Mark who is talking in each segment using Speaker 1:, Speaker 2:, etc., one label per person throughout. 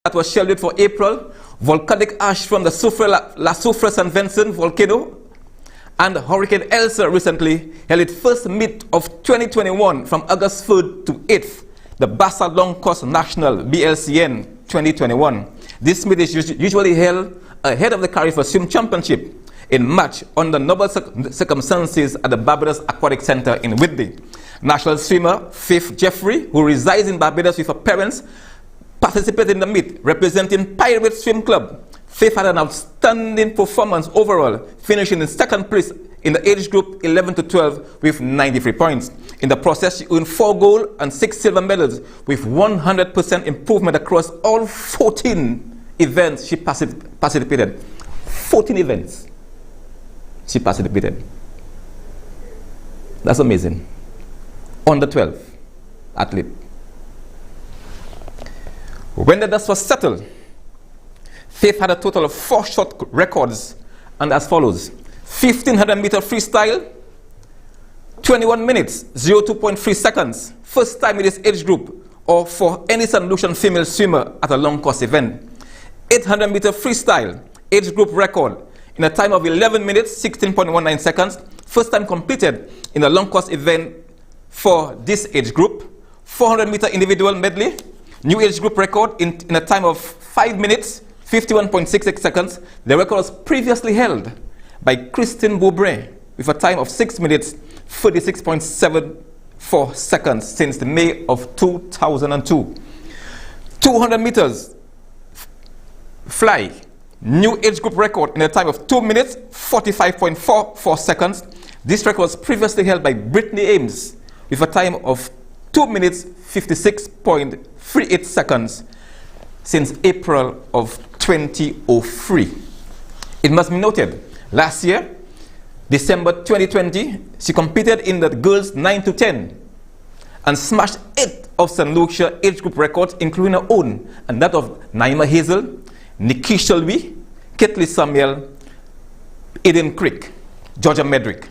Speaker 1: that was scheduled for April, volcanic ash from the La Soufre St. Vincent volcano, and Hurricane Elsa recently held its first meet of 2021 from August 3rd to 8th, the Bassa Long Coast National BLCN 2021. This meet is usually held ahead of the Caribbean Swim Championship in March under novel circumstances at the Barbados Aquatic Center in Whitby. National swimmer Faith Jeffrey, who resides in Barbados with her parents, participated in the meet representing Pirate Swim Club. Faith had an outstanding performance overall, finishing in second place in the age group 11 to 12 with 93 points. In the process, she earned 4 gold and 6 silver medals with 100% improvement across all 14 events she participated. 14 events she participated. That's amazing. Under 12 athlete. When the dust was settled, Faith had a total of 4 short records, and as follows: 1500 meter freestyle, 21 minutes, 02.3 seconds, first time in this age group or for any St. Lucian female swimmer at a long course event. 800 meter freestyle, age group record in a time of 11 minutes, 16.19 seconds, first time completed in a long course event for this age group. 400 meter individual medley, new age group record in a time of 5 minutes, 51.66 seconds. The record was previously held by Christine Boubray with a time of 6 minutes, 36.74 seconds since the May of 2002. 200 meters fly, new age group record in a time of 2 minutes, 45.44 seconds. This record was previously held by Brittany Ames with a time of 2 minutes, 56.38 seconds since April of 2003. It must be noted, last year, December 2020, she competed in the girls 9 to 10 and smashed 8 of St. Lucia age group records, including her own and that of Naima Hazel, Nikki Shelby, Ketley Samuel, Eden Creek, Georgia Medrick.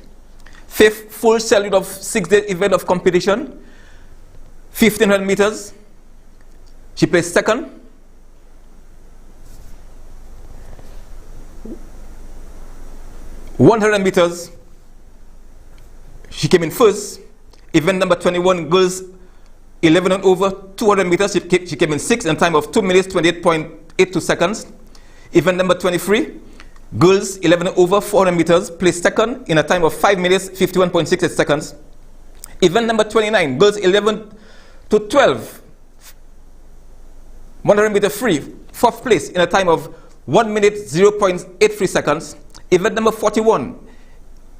Speaker 1: 5th full schedule of 6-day event of competition, 1500 meters. She placed second. 100 meters, she came in first. Event number 21, girls 11 and over, 200 meters, she came in 6th in time of 2 minutes, 28.82 seconds. Event number 23, girls 11 and over, 400 meters, placed second in a time of 5 minutes, 51.68 seconds. Event number 29, girls 11 to 12, 100 meter free, 4th place in a time of 1 minute, 0.83 seconds. Event number 41,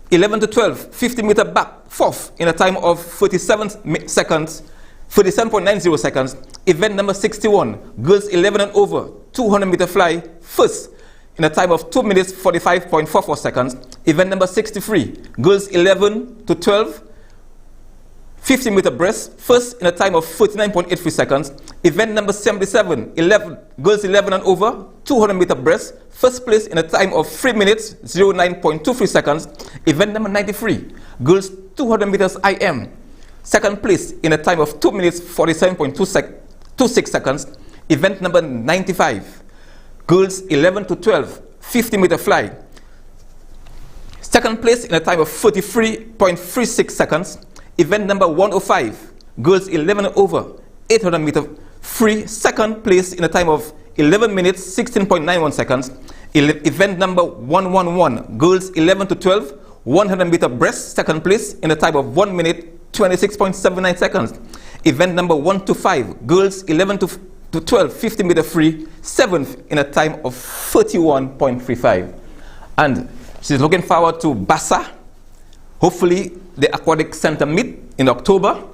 Speaker 1: 11 to 12, 50 meter back, 4th in a time of 37 seconds, 37.90 seconds. Event number 61, girls 11 and over, 200 meter fly, 1st in a time of 2 minutes, 45.44 seconds. Event number 63, girls 11 to 12, 50 meter breast, 1st in a time of 49.83 seconds. Event number 77, girls 11 and over, 200 meter breast, 1st place in a time of 3 minutes, 09.23 seconds. Event number 93, girls 200 meters IM, 2nd place in a time of 2 minutes, 47.26 seconds. Event number 95, girls 11 to 12, 50 meter fly, 2nd place in a time of 43.36 seconds. Event number 105, girls 11 and over, 800 meter free, 2nd place in a time of 11 minutes, 16.91 seconds. Event number 111, girls 11 to 12, 100 meter breast, 2nd place in a time of 1 minute, 26.79 seconds. Event number 125, girls 11 to 12, 50 meter free, 7th in a time of 31.35. And she's looking forward to Bassa, hopefully the Aquatic Center meet in October,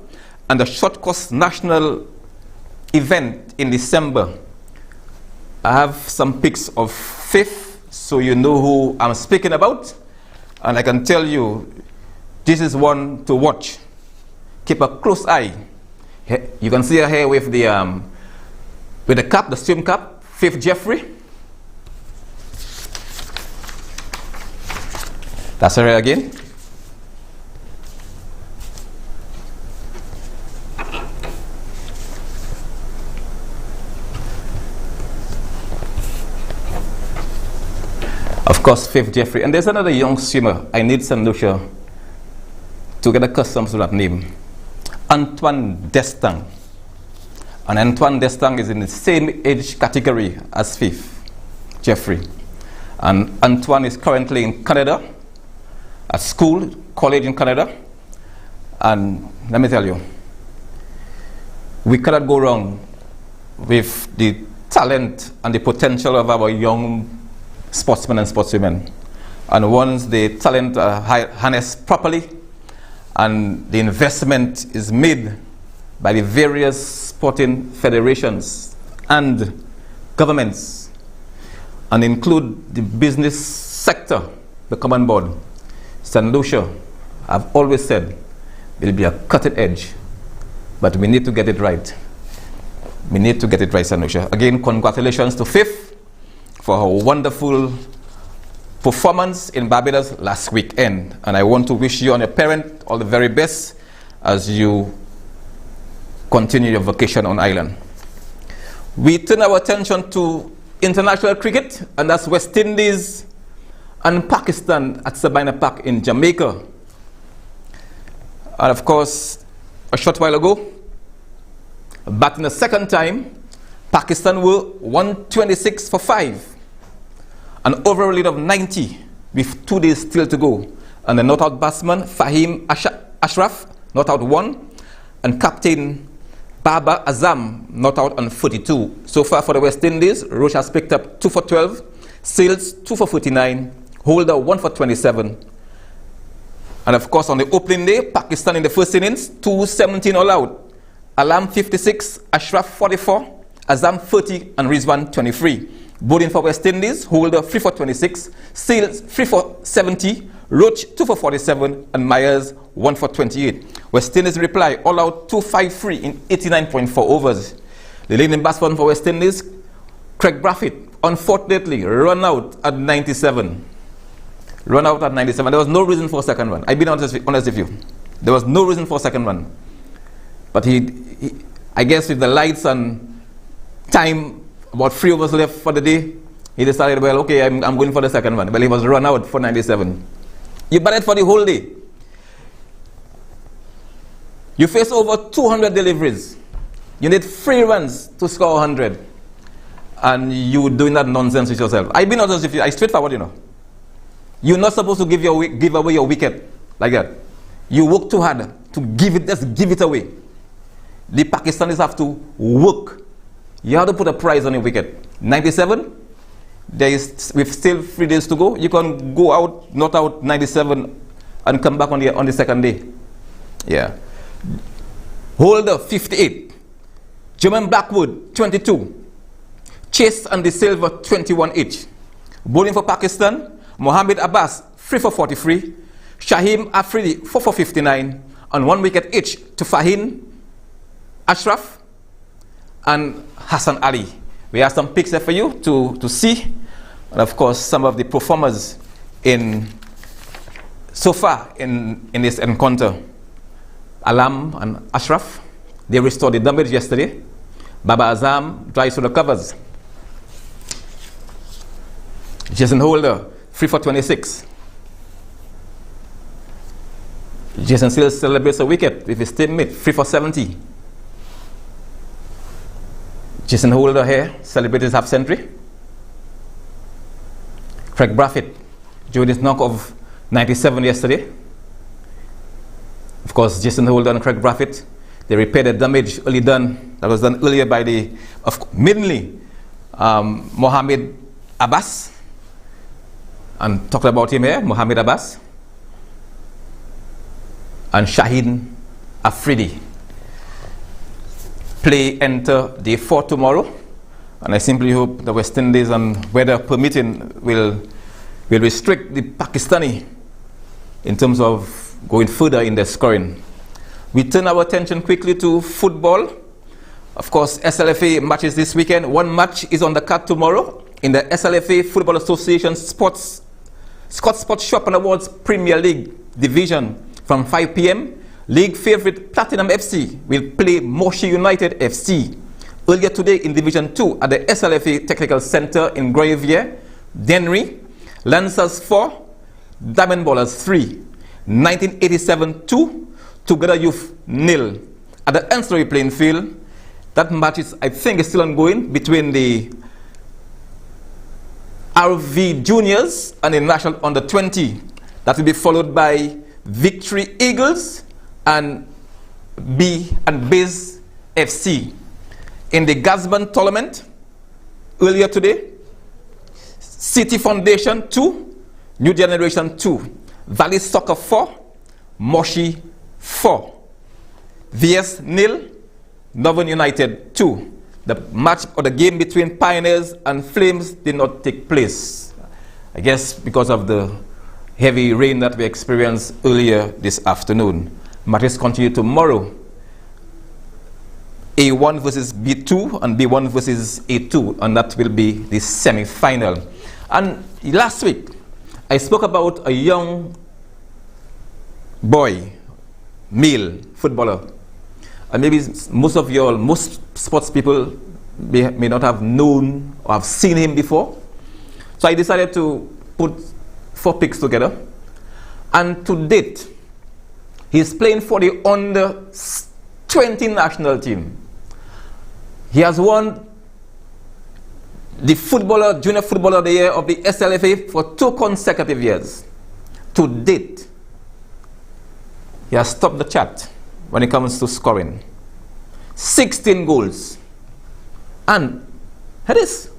Speaker 1: and the Short Course National event in December. I have some pics of Faith, so you know who I'm speaking about, and I can tell you this is one to watch. Keep a close eye. You can see her here with the cap, the swim cap, Faith Jeffrey. That's her again. Of course, Fifth Jeffrey. And there's another young swimmer. I need St. Lucia to get accustomed to that name. Antoine Destang. And Antoine Destang is in the same age category as Fifth Jeffrey. And Antoine is currently in Canada, at school, college in Canada. And let me tell you, we cannot go wrong with the talent and the potential of our young sportsmen and sportswomen. And once the talent harnessed properly and the investment is made by the various sporting federations and governments, and include the business sector to come on board, St. Lucia, I've always said, will be a cutting edge, but we need to get it right. We need to get it right, St. Lucia. Again, congratulations to Fifth for her wonderful performance in Barbados last weekend. And I want to wish you and your parent all the very best as you continue your vacation on island. We turn our attention to international cricket, and that's West Indies and Pakistan at Sabina Park in Jamaica. And of course, a short while ago, batting the second time, Pakistan were 126 for 5. An overall lead of 90 with 2 days still to go. And the not-out batsman, Fahim Ashraf, not out 1. And captain Baba Azam, not out on 42. So far for the West Indies, Roach has picked up 2 for 12, Sales 2 for 49, Holder 1 for 27. And of course on the opening day, Pakistan in the first innings, 217 all out. Alam 56, Ashraf 44, Azam 30 and Rizwan 23. Bowling for West Indies, Holder 3 for 26, Sales 3 for 70, Roach 2 for 47 and Myers 1 for 28. West Indies reply, all out 253 in 89.4 overs. The leading batsman for West Indies, Craig Brathwaite, unfortunately run out at 97. Run out at 97. There was no reason for a second run. I've been honest with you. There was no reason for a second run. But he I guess with the lights and time, about 3 overs left for the day, he decided, well, okay, I'm going for the second one. Well, he was run out for 97. You batted for the whole day. You face over 200 deliveries. You need 3 runs to score 100. And you doing that nonsense with yourself. I've been honest with you. I straightforward, you know. You're not supposed to give away your wicket like that. You work too hard to just give it away. The Pakistanis have to work. You have to put a price on your wicket. 97, with still 3 days to go. You can go out, not out 97, and come back on the second day. Yeah. Holder 58. German Blackwood 22. Chase and De Silva 21 each. Bowling for Pakistan, Mohammed Abbas 3 for 43. Shahim Afridi 4 for 59. And 1 wicket each to Fahim Ashraf and Hassan Ali. We have some picks there for you to see. And of course, some of the performers so far in this encounter. Alam and Ashraf, they restored the damage yesterday. Baba Azam tries to the covers. Jason Holder, 3 for 26. Jason still celebrates a wicket with his teammate, 3 for 70. Jason Holder here celebrated his half century. Craig Brathwaite during his knock of 97 yesterday. Of course, Jason Holder and Craig Brathwaite, they repaired the damage that was done earlier by mainly Mohammed Abbas. And talked about him here, Mohammed Abbas. And Shaheen Afridi. Play enter day 4 tomorrow, and I simply hope the West Indies and weather permitting will restrict the Pakistani in terms of going further in their scoring. We turn our attention quickly to football. Of course, SLFA matches this weekend. 1 match is on the card tomorrow in the SLFA Football Association Scott Sports Shop and Awards Premier League Division from 5 p.m. League favourite Platinum FC will play Moshi United FC. Earlier today in Division 2 at the SLFA Technical Centre in Groyevier, Dennery, Lancers 4, Diamond Ballers 3. 1987 2, Together Youth 0. At the ancillary playing field, that match is, I think, is still ongoing between the RV Juniors and the National Under 20. That will be followed by Victory Eagles and Base FC. In the Gazban tournament, earlier today, City Foundation 2, New Generation 2, Valley Soccer 4, Moshi 4, VS 0, Northern United 2. The match or the game between Pioneers and Flames did not take place. I guess because of the heavy rain that we experienced earlier this afternoon. Matches continue tomorrow. A1 versus B2 and B1 versus A2, and that will be the semi-final. And last week, I spoke about a young boy, male footballer. And maybe most sports people may not have known or have seen him before. So I decided to put 4 picks together. And to date, he's playing for the under 20 national team. He has won the Junior Footballer of the Year of the SLFA for 2 consecutive years. To date, he has topped the chart when it comes to scoring. 16 goals. And here is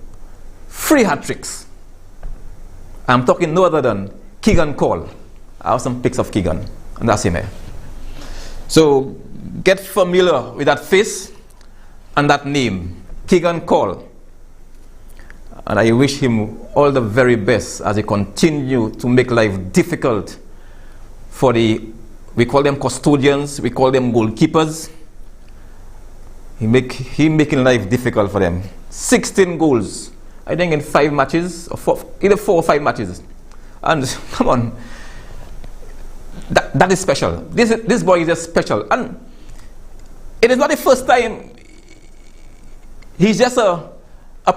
Speaker 1: 3 hat-tricks. I'm talking no other than Keegan Cole. I have some pics of Keegan, and that's him here. So get familiar with that face and that name, Keegan Cole. And I wish him all the very best as he continue to make life difficult for we call them custodians, we call them goalkeepers. He making life difficult for them. 16 goals, I think in 5 matches, or either 4 or 5 matches. And come on, that is special. This boy is just special. And it is not the first time he's just a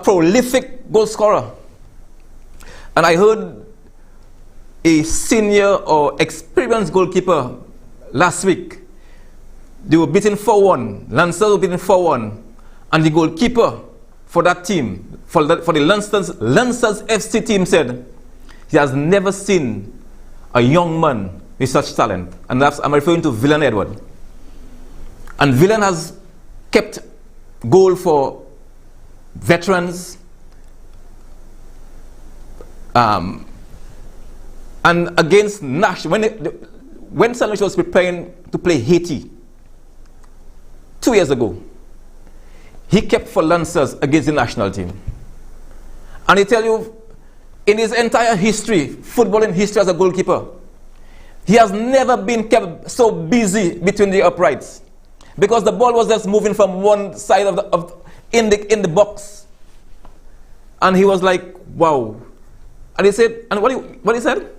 Speaker 1: prolific goal scorer. And I heard a senior or experienced goalkeeper last week. They were beaten 4-1. Lancers were beaten 4-1. And the goalkeeper for that team, for the Lancers FC team, said he has never seen a young man with such talent. And I'm referring to Villan Edward. And Villan has kept goal for veterans, and against Nash, when St. Louis was preparing to play Haiti 2 years ago, he kept for Lancers against the national team. And I tell you, in his entire history, footballing history as a goalkeeper, he has never been kept so busy between the uprights, because the ball was just moving from one side in the box, and he was like, wow. And he said, and what he said,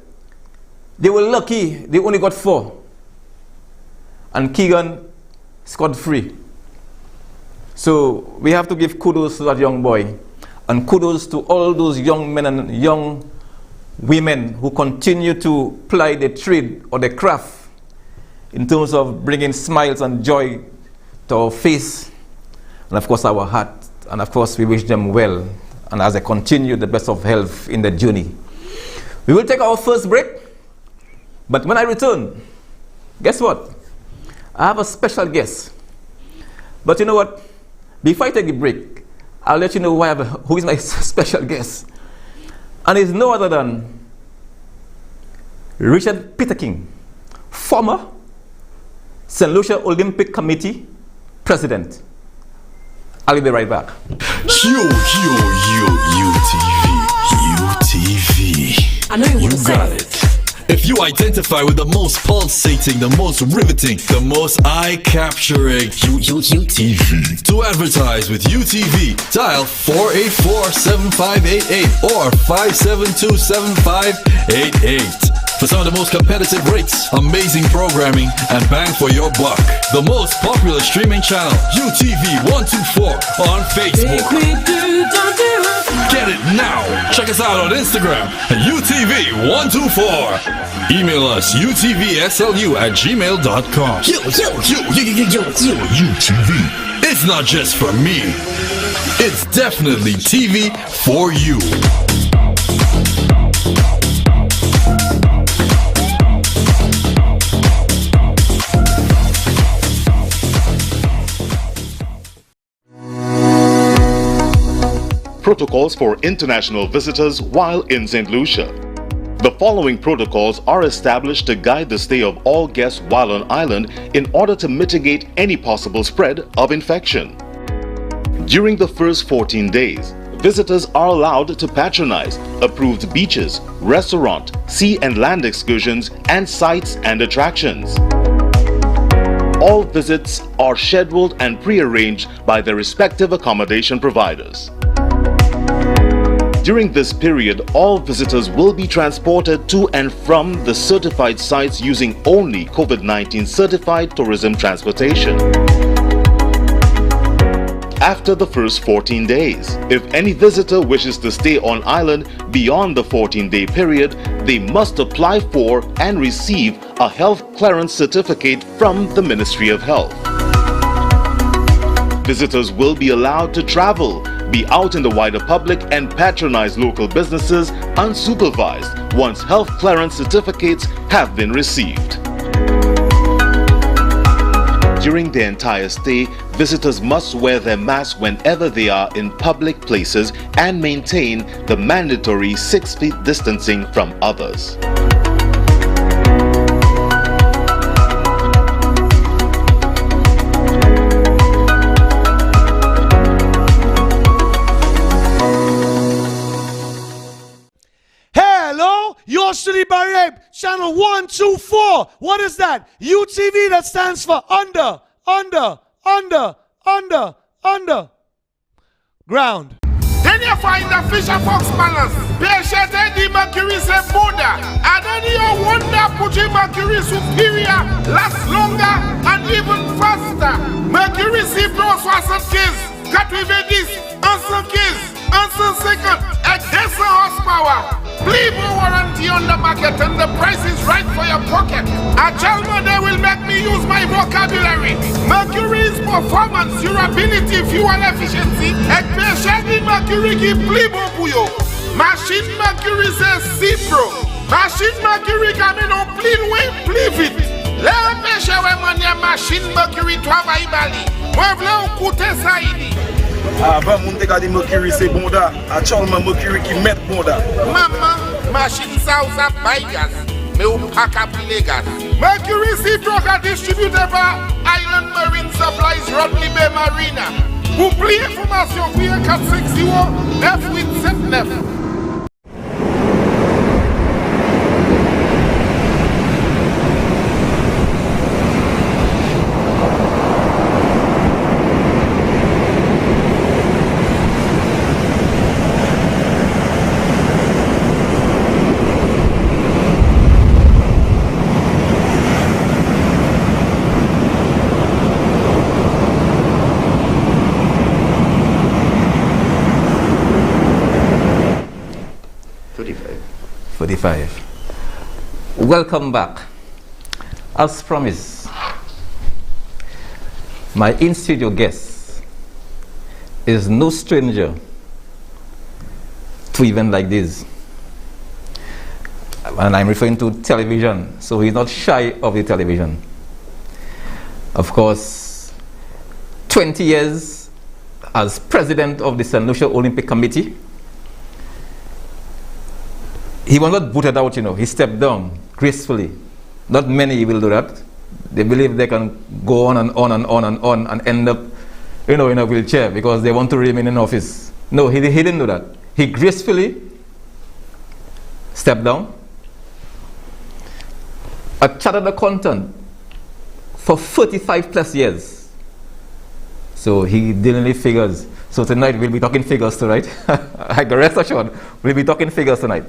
Speaker 1: they were lucky they only got 4, and Keegan scored 3. So we have to give kudos to that young boy, and kudos to all those young men and young women who continue to ply their trade or their craft in terms of bringing smiles and joy to our face, and of course our heart. And of course we wish them well, and as they continue, the best of health in their journey. We will take our first break, but when I return, guess what? I have a special guest. But you know what? Before I take the break, I'll let you know who is my special guest. And it's no other than Richard Peterkin, former St. Lucia Olympic Committee President. I'll be right back. UTV. I know you got it. If you identify with the most pulsating, the most riveting, the most eye-capturing UTV. To advertise with UTV, dial 484-7588 or 572-7588. For some of the most competitive rates, amazing programming, and bang for your buck. The most popular streaming channel, UTV 124 on Facebook. Get it now. Check
Speaker 2: us out on Instagram, UTV124. Email us utvslu@gmail.com.
Speaker 3: Yo, UTV.
Speaker 2: It's not just for me. It's definitely TV for you.
Speaker 4: Protocols for international visitors while in St. Lucia. The following protocols are established to guide the stay of all guests while on island in order to mitigate any possible spread of infection. During the first 14 days, visitors are allowed to patronize approved beaches, restaurant, sea and land excursions, and sites and attractions. All visits are scheduled and pre-arranged by their respective accommodation providers. During this period, all visitors will be transported to and from the certified sites using only COVID-19 certified tourism transportation. After the first 14 days, if any visitor wishes to stay on island beyond the 14-day period, they must apply for and receive a health clearance certificate from the Ministry of Health. Visitors will be allowed to travel, be out in the wider public and patronize local businesses unsupervised once health clearance certificates have been received. During their entire stay, visitors must wear their masks whenever they are in public places and maintain the mandatory 6 feet distancing from others.
Speaker 5: Yoshiri Bareb, channel 124. What is that? UTV, that stands for under. Ground.
Speaker 6: Then you find the fisher fox balance. Patient the mercury say Buddha. And then you wonder putting mercury superior, lasts longer and even faster. Mercury see bros was a case. Got with this, answer case, answer second, excess horsepower. Leave a warranty on the market and the price is right for your pocket. A Chalma, they will make me use my vocabulary. Mercury's performance, durability, fuel efficiency, especially Mercury give plibo puyo. Machine Mercury says Cipro. Machine Mercury coming on clean way, please it. Let me show them on your machine Mercury to have a bali. Muevle un kute saidi.
Speaker 7: Avant moun te gade Mercury c'est bonda, a Chalma Mercury qui met bonda.
Speaker 6: Maman, machine ça ou ça paye gaz, mais ou pas capiller gaz. Mercury Sea Broker distribué par Island Marine Supplies Rodney Bay Marina. Pour plus d'informations, vous 460 9879.
Speaker 1: Welcome back. As promised, my in-studio guest is no stranger to events like this. And I'm referring to television, so he's not shy of the television. Of course, 20 years as president of the St. Lucia Olympic Committee. He was not booted out, he stepped down gracefully. Not many will do that. They believe they can go on and on and on and on and end up, in a wheelchair because they want to remain in office. No, he didn't do that. He gracefully stepped down. A chartered accountant for 35 plus years. So he didn't leave figures. So tonight we'll be talking figures tonight. I can rest assured, we'll be talking figures tonight.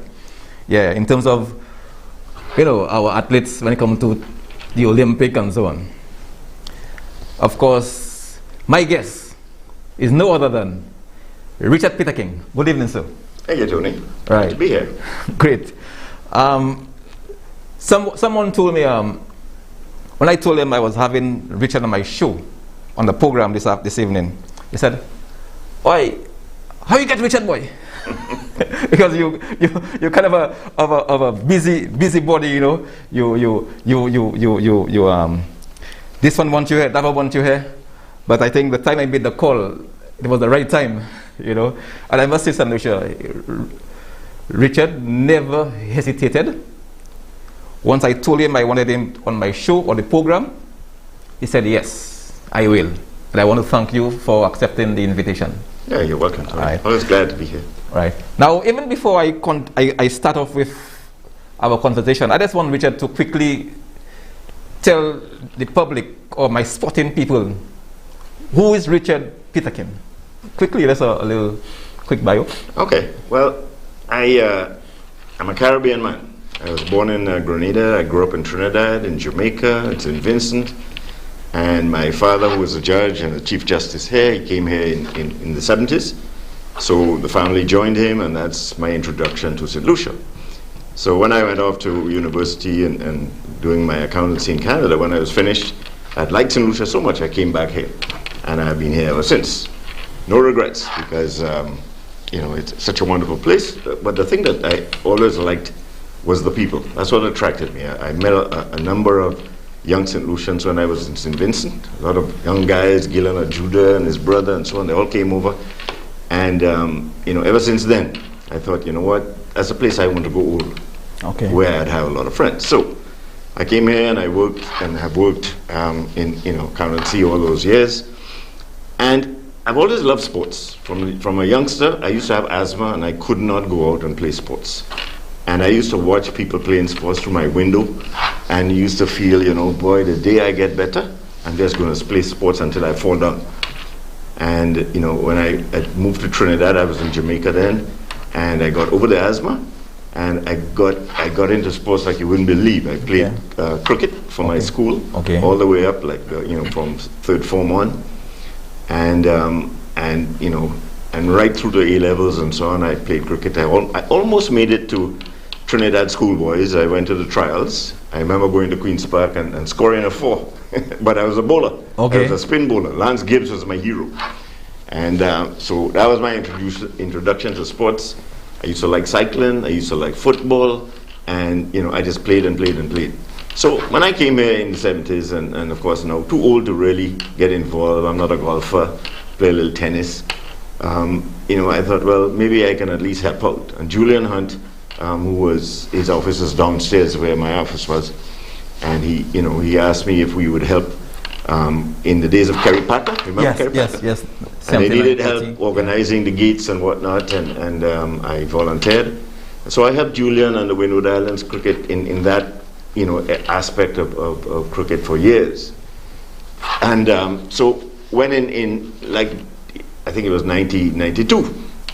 Speaker 1: Yeah, in terms of, our athletes when it comes to the Olympic and so on. Of course, my guest is no other than Richard Peterkin. Good evening, sir.
Speaker 3: Thank you, Tony.
Speaker 1: Right.
Speaker 3: Glad to be here.
Speaker 1: Great. Someone told me, when I told him I was having Richard on my show, on the program this evening, he said, "Oi, how you get Richard, boy?" Because you're kind of a busy body, you know. You this one wants you here, that one wants you here. But I think the time I made the call, it was the right time, you know. And I must say, St. Lucia, Richard never hesitated. Once I told him I wanted him on my show or the program, he said, "Yes, I will." And I want to thank you for accepting the invitation.
Speaker 3: Yeah, you're welcome, Tony.
Speaker 1: Right.
Speaker 3: Always glad to be here.
Speaker 1: Right. Now, even before I start off with our conversation, I just want Richard to quickly tell the public or my sporting people, who is Richard Peterkin? Quickly, that's a little quick bio.
Speaker 3: Okay. Well, I'm a Caribbean man. I was born in Grenada. I grew up in Trinidad, in Jamaica, in St. Vincent. And my father, who was a judge and a chief justice here, he came here in the 70s. So the family joined him, and that's my introduction to St. Lucia. So when I went off to university and doing my accountancy in Canada, when I was finished, I'd liked St. Lucia so much I came back here. And I've been here ever since. No regrets, because it's such a wonderful place. But the thing that I always liked was the people. That's what attracted me. I met a number of young St. Lucians when I was in St. Vincent. A lot of young guys, Gillen Judah and his brother and so on, they all came over. And, ever since then, I thought, you know what, that's a place I want to go where I'd have a lot of friends. So I came here and I worked and have worked in, accountancy all those years. And I've always loved sports. From a youngster, I used to have asthma and I could not go out and play sports. And I used to watch people playing sports through my window and used to feel, boy, the day I get better, I'm just going to play sports until I fall down. And, when I moved to Trinidad, I was in Jamaica then, and I got over the asthma, and I got into sports like you wouldn't believe. I played cricket for my school, all the way up, from third form on. And right through the A-levels and so on, I played cricket. I almost made it to Trinidad schoolboys. I went to the trials. I remember going to Queen's Park and scoring a 4. But I was a bowler. I was a spin bowler. Lance Gibbs was my hero. And so that was my introduction to sports. I used to like cycling. I used to like football. And, I just played and played and played. So when I came here in the 70s, and of course now too old to really get involved, I'm not a golfer, play a little tennis. I thought, well, maybe I can at least help out. And Julian Hunt, his office is downstairs where my office was, and he asked me if we would help in the days of Kerry Packer. Remember Kerry Packer?
Speaker 1: Yes.
Speaker 3: And they needed help organizing the gates and whatnot, and I volunteered. So I helped Julian and the Windward Islands cricket in that aspect of cricket for years. And so when I think it was 1992,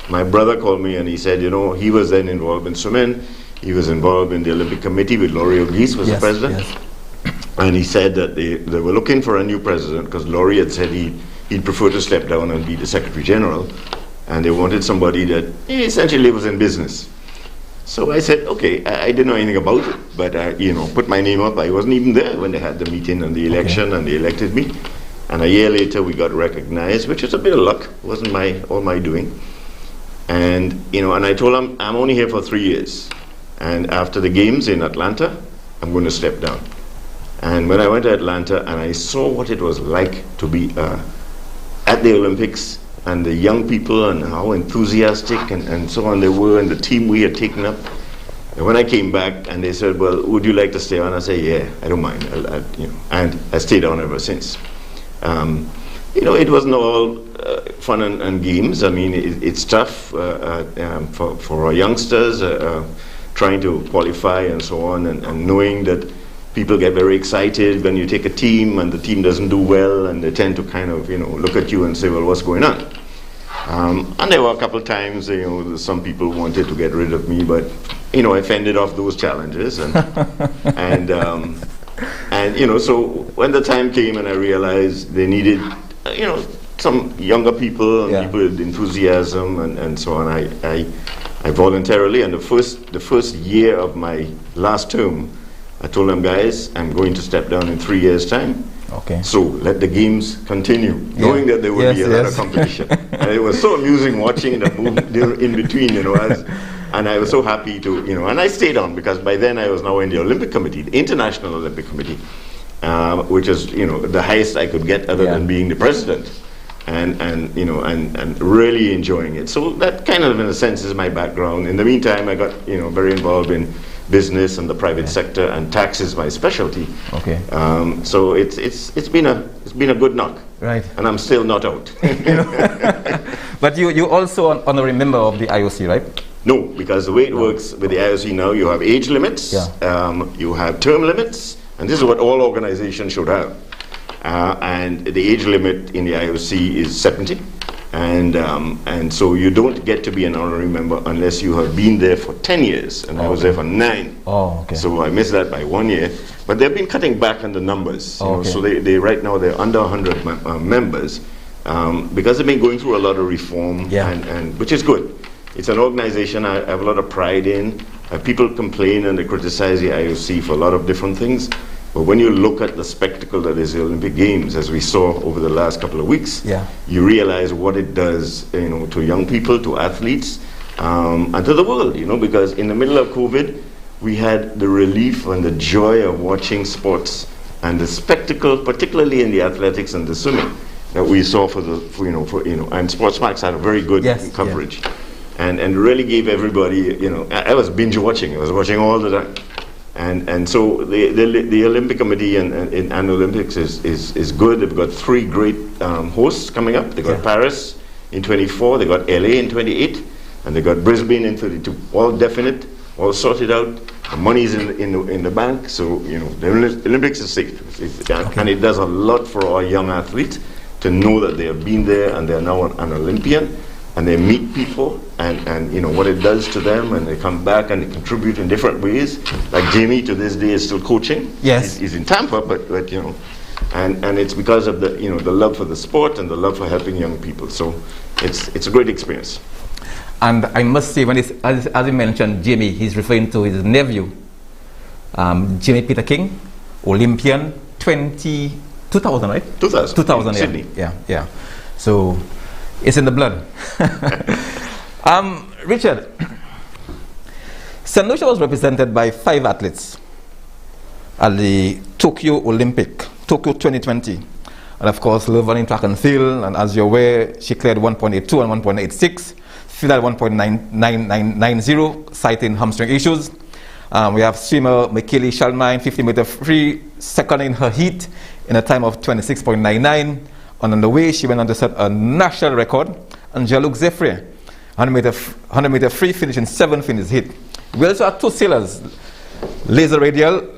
Speaker 3: my brother called me and he said, he was then involved in swimming. He was involved in the Olympic Committee with Laurie O'Geese was the president. Yes. And he said that they were looking for a new president because Laurie had said he'd prefer to step down and be the Secretary General. And they wanted somebody that essentially was in business. So I said, okay, I didn't know anything about it, but put my name up. I wasn't even there when they had the meeting and the election, and they elected me. And a year later, we got recognized, which was a bit of luck. It wasn't all my doing. And and I told him I'm only here for 3 years, and after the games in Atlanta, I'm going to step down. And when I went to Atlanta and I saw what it was like to be at the Olympics, and the young people and how enthusiastic and so on they were, and the team we had taken up. And when I came back and they said, well, would you like to stay on? I said, yeah, I don't mind. And I stayed on ever since. It wasn't all fun and games. I mean, it's tough for our youngsters trying to qualify and so on, and knowing that people get very excited when you take a team and the team doesn't do well, and they tend to kind of, look at you and say, well, what's going on? And there were a couple of times, some people wanted to get rid of me, but, I fended off those challenges. And, so when the time came and I realized they needed, some younger people and people with enthusiasm and so on, I I voluntarily, and the first year of my last term, I told them, guys, I'm going to step down in 3 years' time.
Speaker 1: Okay.
Speaker 3: So let the games continue, knowing that there will be a lot of competition. And it was so amusing watching the move in between, and I was so happy to, and I stayed on because by then I was now in the Olympic Committee, the International Olympic Committee, which is, the highest I could get other than being the president. And really enjoying it. So that kind of, in a sense, is my background. In the meantime, I got, very involved in business and the private sector, and tax is my specialty.
Speaker 1: Okay.
Speaker 3: So it's been a good knock.
Speaker 1: Right.
Speaker 3: And I'm still not out.
Speaker 1: But you also honorary member of the IOC, right?
Speaker 3: No, because the way it works with the IOC now, you have age limits, you have term limits, and this is what all organizations should have. And the age limit in the IOC is 70, and so you don't get to be an honorary member unless you have been there for 10 years, and I was there for 9.
Speaker 1: Oh, okay.
Speaker 3: So I missed that by 1 year, but they've been cutting back on the numbers. So they right now they're under 100 members because they've been going through a lot of reform, and which is good. It's an organization I have a lot of pride in. People complain and they criticize the IOC for a lot of different things. But when you look at the spectacle that is the Olympic Games, as we saw over the last couple of weeks, you realize what it does, to young people, to athletes, and to the world, because in the middle of COVID, we had the relief and the joy of watching sports and the spectacle, particularly in the athletics and the swimming, that we saw and Sportsmax had a very good coverage, and really gave everybody, I was binge watching. I was watching all the time. And so the Olympic Committee and Olympics is good. They've got 3 great hosts coming up. They got Paris in 24, they got LA in 28, and they got Brisbane in 32. All definite, all sorted out. The money's in the bank, so the Olympics is safe. And it does a lot for our young athletes to know that they have been there and they are now an Olympian. And they meet people, and what it does to them, and they come back and they contribute in different ways. Like Jamie to this day is still coaching.
Speaker 1: Yes,
Speaker 3: he's in Tampa, but and it's because of the love for the sport and the love for helping young people. So it's a great experience.
Speaker 1: And I must say, when as you mentioned Jamie, he's referring to his nephew, Jamie Peterkin, Olympian 2000, right?
Speaker 3: 2000,
Speaker 1: Sydney. Yeah. So it's in the blood. Richard, St. Lucia was represented by 5 athletes at the Tokyo 2020. And of course, Levon in track and field, and as you're aware, she cleared 1.82 and 1.86, field at 1.9990, citing hamstring issues. We have swimmer Michaeli Shalmine, 50-meter free, second in her heat in a time of 26.99. And on the way, she went on to set a national record. And Jean-Luc Zeffre, 100-meter free, finishing 7th in his heat. We also have 2 sailors, laser radial,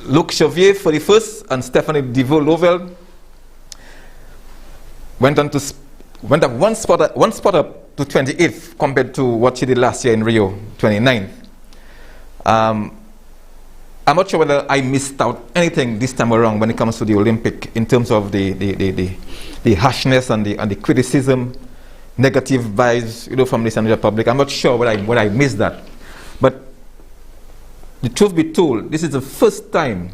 Speaker 1: Luc Chevier, 41st, and Stephanie Devaux-Lovell went up one spot up to 28th compared to what she did last year in Rio, 29th. I'm not sure whether I missed out anything this time around when it comes to the Olympic in terms of the harshness and the criticism, negative vibes, from the St. Lucia public. I'm not sure whether I missed that. But the truth be told, this is the first time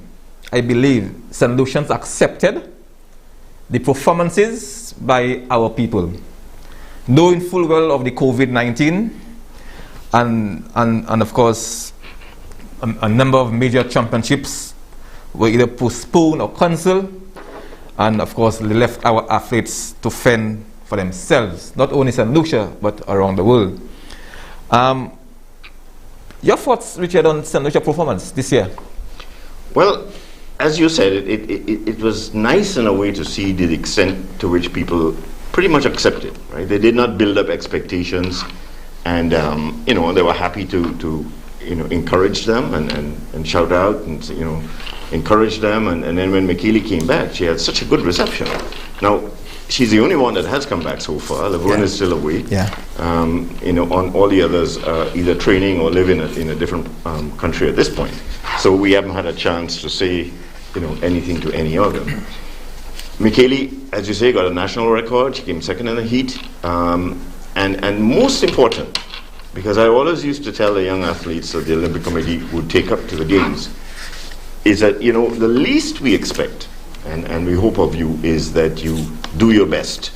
Speaker 1: I believe St. Lucians accepted the performances by our people, knowing full well of the COVID-19 and of course a number of major championships were either postponed or cancelled, and of course they left our athletes to fend for themselves, not only St. Lucia but around the world. Your thoughts, Richard, on St. Lucia performance this year?
Speaker 3: Well, as you said, it was nice in a way to see the extent to which people pretty much accepted, right? They did not build up expectations, and they were happy to encourage them and shout out and encourage them, and then when Michaeli came back, she had such a good reception. Now, she's the only one that has come back so far. Laverne is still away. On all the others either training or live in a different country at this point. So we haven't had a chance to say anything to any of them. Michaeli, as you say, got a national record. She came second in the heat, and most important, because I always used to tell the young athletes that the Olympic Committee would take up to the Games, is that, you know, the least we expect, and we hope of you, is that you do your best,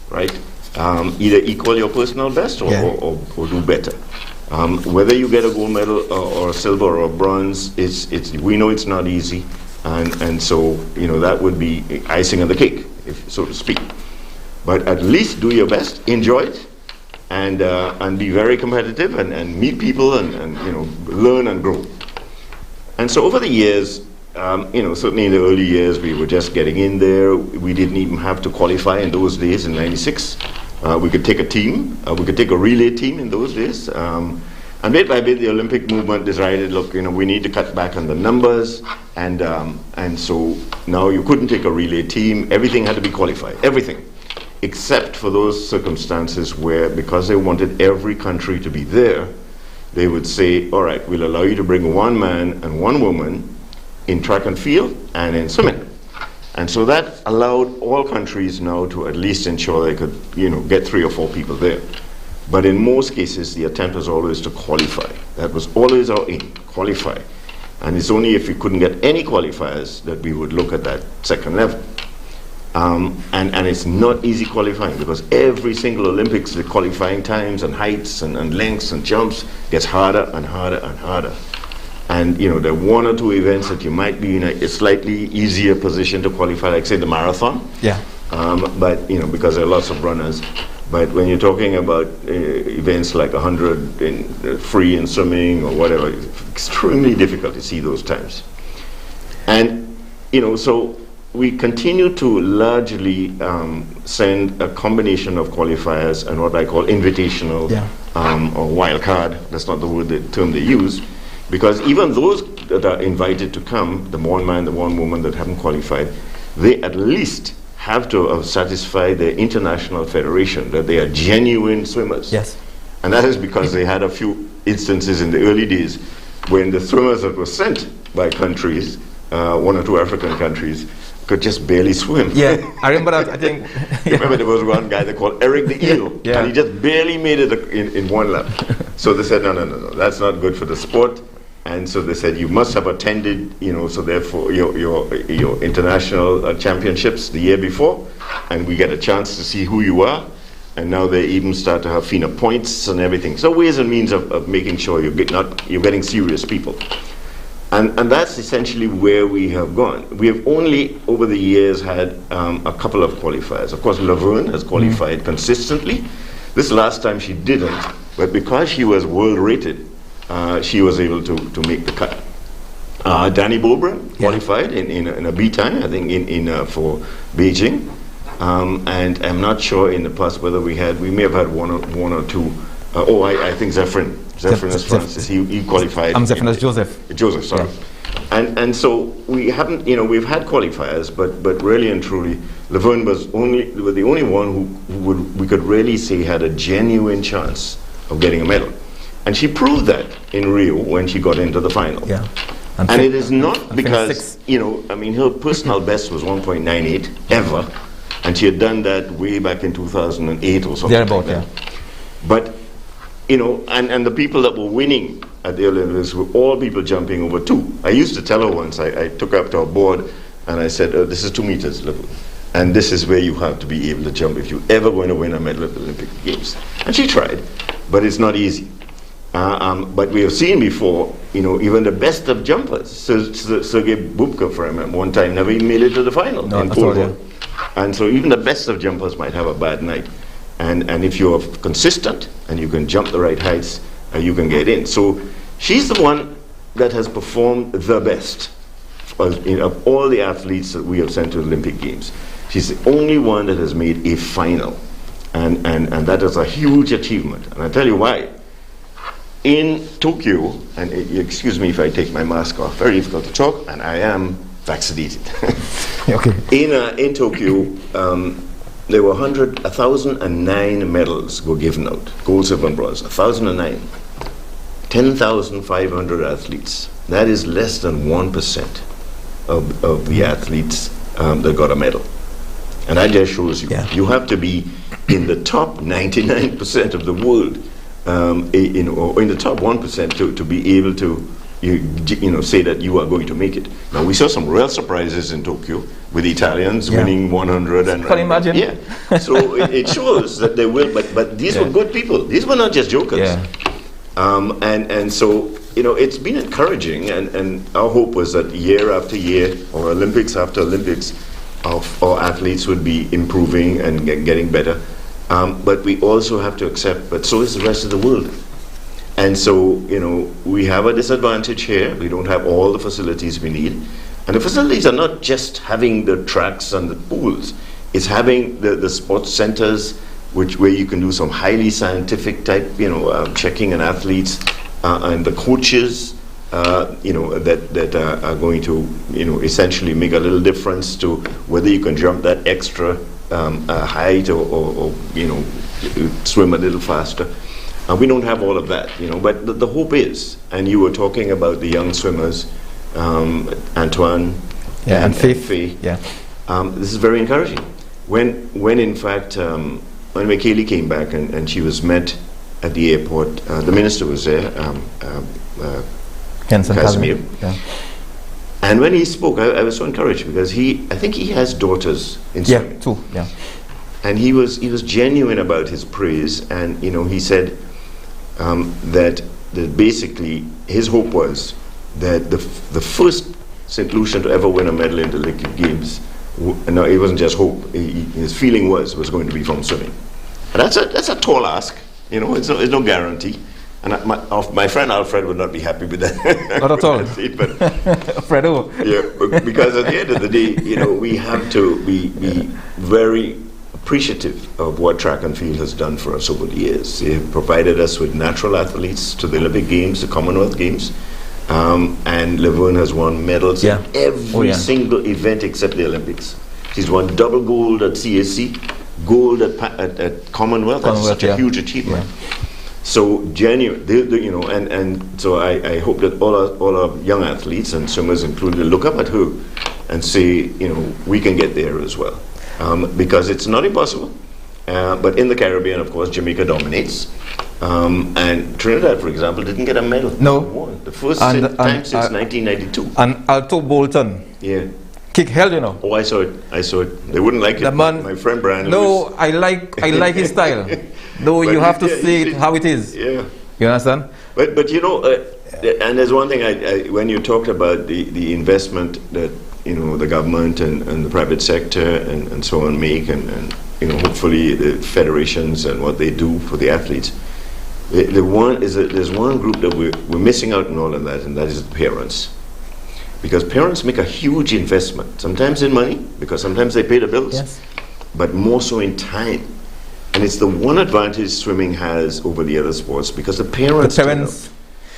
Speaker 3: right? Either equal your personal best or do better. Whether you get a gold medal or a silver or a bronze, we know it's not easy, and so, you know, that would be icing on the cake, if so to speak. But at least do your best, enjoy it, and be very competitive, and meet people, and you know, learn and grow. And so over the years, you know, certainly in the early years, we were just getting in there. We didn't even have to qualify in those days in '96. We could take a team. We could take a relay team in those days. And bit by bit, the Olympic movement decided, look, you know, we need to cut back on the numbers. And so now you couldn't take a relay team. Everything had to be qualified. Everything. Except for those circumstances where, because they wanted every country to be there, they would say, all right, we'll allow you to bring one man and one woman in track and field and in swimming. And so that allowed all countries now to at least ensure they could, you know, get 3 or 4 people there. But in most cases, the attempt was always to qualify. That was always our aim, qualify. And it's only if we couldn't get any qualifiers that we would look at that second level. And it's not easy qualifying, because every single Olympics, the qualifying times and heights and lengths and jumps gets harder and harder and harder. And you know, there are 1 or 2 events that you might be in a slightly easier position to qualify, like say the marathon.
Speaker 1: Yeah.
Speaker 3: But you know, because there are lots of runners. But when you're talking about events like 100 in free in swimming or whatever, it's extremely difficult to see those times. And you know, so we continue to largely send a combination of qualifiers and what I call invitational or wild card. That's not the term they use, because even those that are invited to come, the one man, the one woman that haven't qualified, they at least have to satisfy the international federation that they are genuine swimmers.
Speaker 1: Yes.
Speaker 3: And that is because they had a few instances in the early days when the swimmers that were sent by countries, 1 or 2 African countries, could just barely swim.
Speaker 1: Yeah, I remember that, I think.
Speaker 3: Remember there was one guy they called Eric the Eel, and he just barely made it in 1 lap. So they said, no, that's not good for the sport. And so they said, you must have attended, you know, so therefore your international championships the year before, and we get a chance to see who you are. And now they even start to have FINA points and everything. So ways and means of making sure you're getting serious people. And that's essentially where we have gone. We have only, over the years, had a couple of qualifiers. Of course, Laverne has qualified consistently. This last time she didn't, but because she was world rated, she was able to make the cut. Danny Bobran qualified in a B time, I think, for Beijing. And I'm not sure in the past whether we may have had one or 2. I think Zephyrus Francis, he qualified.
Speaker 1: Zephyrus Joseph,
Speaker 3: sorry. Yeah. And so we haven't, you know, we've had qualifiers, but really and truly, Laverne was the only one who we could really say had a genuine chance of getting a medal. And she proved that in Rio when she got into the final.
Speaker 1: Yeah.
Speaker 3: And it is not because, you know, I mean, her personal best was 1.98 ever, and she had done that way back in 2008 or something like that. But, you know, and the people that were winning at the Olympics were all people jumping over 2. I used to tell her once, I took her up to her board, and I said, this is 2 meters, and this is where you have to be able to jump if you're ever going to win a medal at the Olympic Games. And she tried, but it's not easy. But we have seen before, you know, even the best of jumpers. Sergei Bubka, for him, at one time never even made it to the final in pole vault. And so even the best of jumpers might have a bad night. And if you're consistent and you can jump the right heights, you can get in. So she's the one that has performed the best of all the athletes that we have sent to the Olympic Games. She's the only one that has made a final. And that is a huge achievement. And I'll tell you why. In Tokyo, and excuse me if I take my mask off, very difficult to talk, and I am vaccinated.
Speaker 1: Okay.
Speaker 3: In Tokyo, there were 1,009 medals were given out, gold, silver, and bronze, 1,009. 10,500 athletes. That is less than 1% of the athletes that got a medal. And that just shows you, you have to be in the top 99% of the world or in the top 1% to be able to say that you are going to make it. Now we saw some real surprises in Tokyo with the Italians winning 100 and
Speaker 1: can you imagine?
Speaker 3: Yeah. So it shows that they will, but these were good people. These were not just jokers.
Speaker 1: Yeah.
Speaker 3: And so it's been encouraging, and our hope was that year after year, or Olympics after Olympics, our athletes would be improving and getting better. But we also have to accept, but so is the rest of the world. And so, we have a disadvantage here. We don't have all the facilities we need. And the facilities are not just having the tracks and the pools. It's having the sports centers, where you can do some highly scientific type, checking on athletes, and the coaches, that are going to, essentially make a little difference to whether you can jump that extra height or swim a little faster. We don't have all of that, but the hope is, and you were talking about the young swimmers, Antoine and Faye.
Speaker 1: Yeah.
Speaker 3: This is very encouraging. When in fact, when Michaeli came back and she was met at the airport, the minister was there, Casimir.
Speaker 1: Yeah.
Speaker 3: And when he spoke, I was so encouraged because I think he has daughters in swimming.
Speaker 1: Yeah, too. Yeah.
Speaker 3: And he was genuine about his praise, and he said that basically his hope was that the first St. Lucian to ever win a medal in the Olympic Games. No, it wasn't just hope. His feeling was going to be from swimming. And that's a tall ask. It's no guarantee. And my friend Alfred would not be happy with that.
Speaker 1: Not at all.
Speaker 3: But
Speaker 1: Fredo.
Speaker 3: Yeah, because at the end of the day, we have to be very appreciative of what track and field has done for us over the years. They have provided us with natural athletes to the Olympic Games, the Commonwealth Games, and Laverne has won medals in every single event except the Olympics. She's won double gold at CAC, gold at Commonwealth. That's such a huge achievement. Yeah. So genuine, and so I hope that all our young athletes and swimmers included look up at her and say, we can get there as well, because it's not impossible. But in the Caribbean, of course, Jamaica dominates, and Trinidad, for example, didn't get a medal.
Speaker 1: No,
Speaker 3: the first time since 1992.
Speaker 1: And Alto Bolton.
Speaker 3: Yeah.
Speaker 1: Kick hell,
Speaker 3: Oh, I saw it. They wouldn't like it. My friend Brian.
Speaker 1: No, I like his style. No, you have to say it how it is.
Speaker 3: Yeah.
Speaker 1: You understand?
Speaker 3: But and there's one thing when you talked about the investment that the government and the private sector and so on make, and hopefully the federations and what they do for the athletes. There's one group that we're missing out in all of that, and that is the parents. Because parents make a huge investment, sometimes in money, because sometimes they pay the bills, but more so in time. And it's the one advantage swimming has over the other sports, because the parents turn up,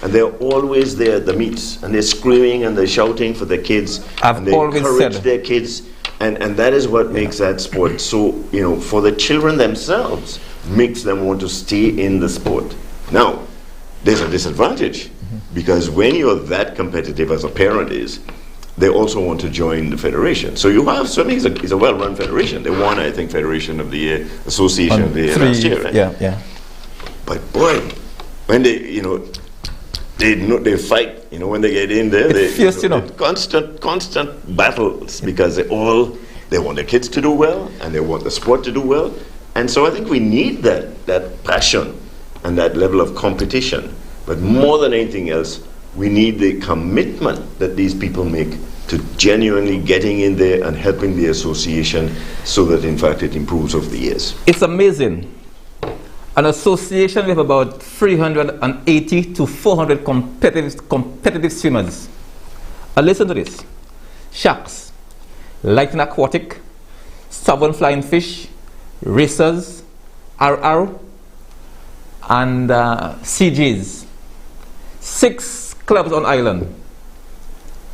Speaker 3: and they're always there at the meets, and they're screaming and they're shouting for their kids, and they encourage their kids, and that is what makes that sport so, for the children themselves, makes them want to stay in the sport. Now, there's a disadvantage. Because when you're that competitive as a parent is, they also want to join the federation. So you have swimming is a well-run federation. They won, I think, Federation of the Year, Association of the Year last year, right?
Speaker 1: Yeah.
Speaker 3: But boy, when they fight. When they get in there, constant battles because they want their kids to do well and they want the sport to do well. And so I think we need that passion and that level of competition. But more than anything else, we need the commitment that these people make to genuinely getting in there and helping the association so that, in fact, it improves over the years.
Speaker 1: It's amazing. An association with about 380 to 400 competitive swimmers. And listen to this. Sharks, light and aquatic, stubborn flying fish, racers, RR, and CGs. 6 clubs on island,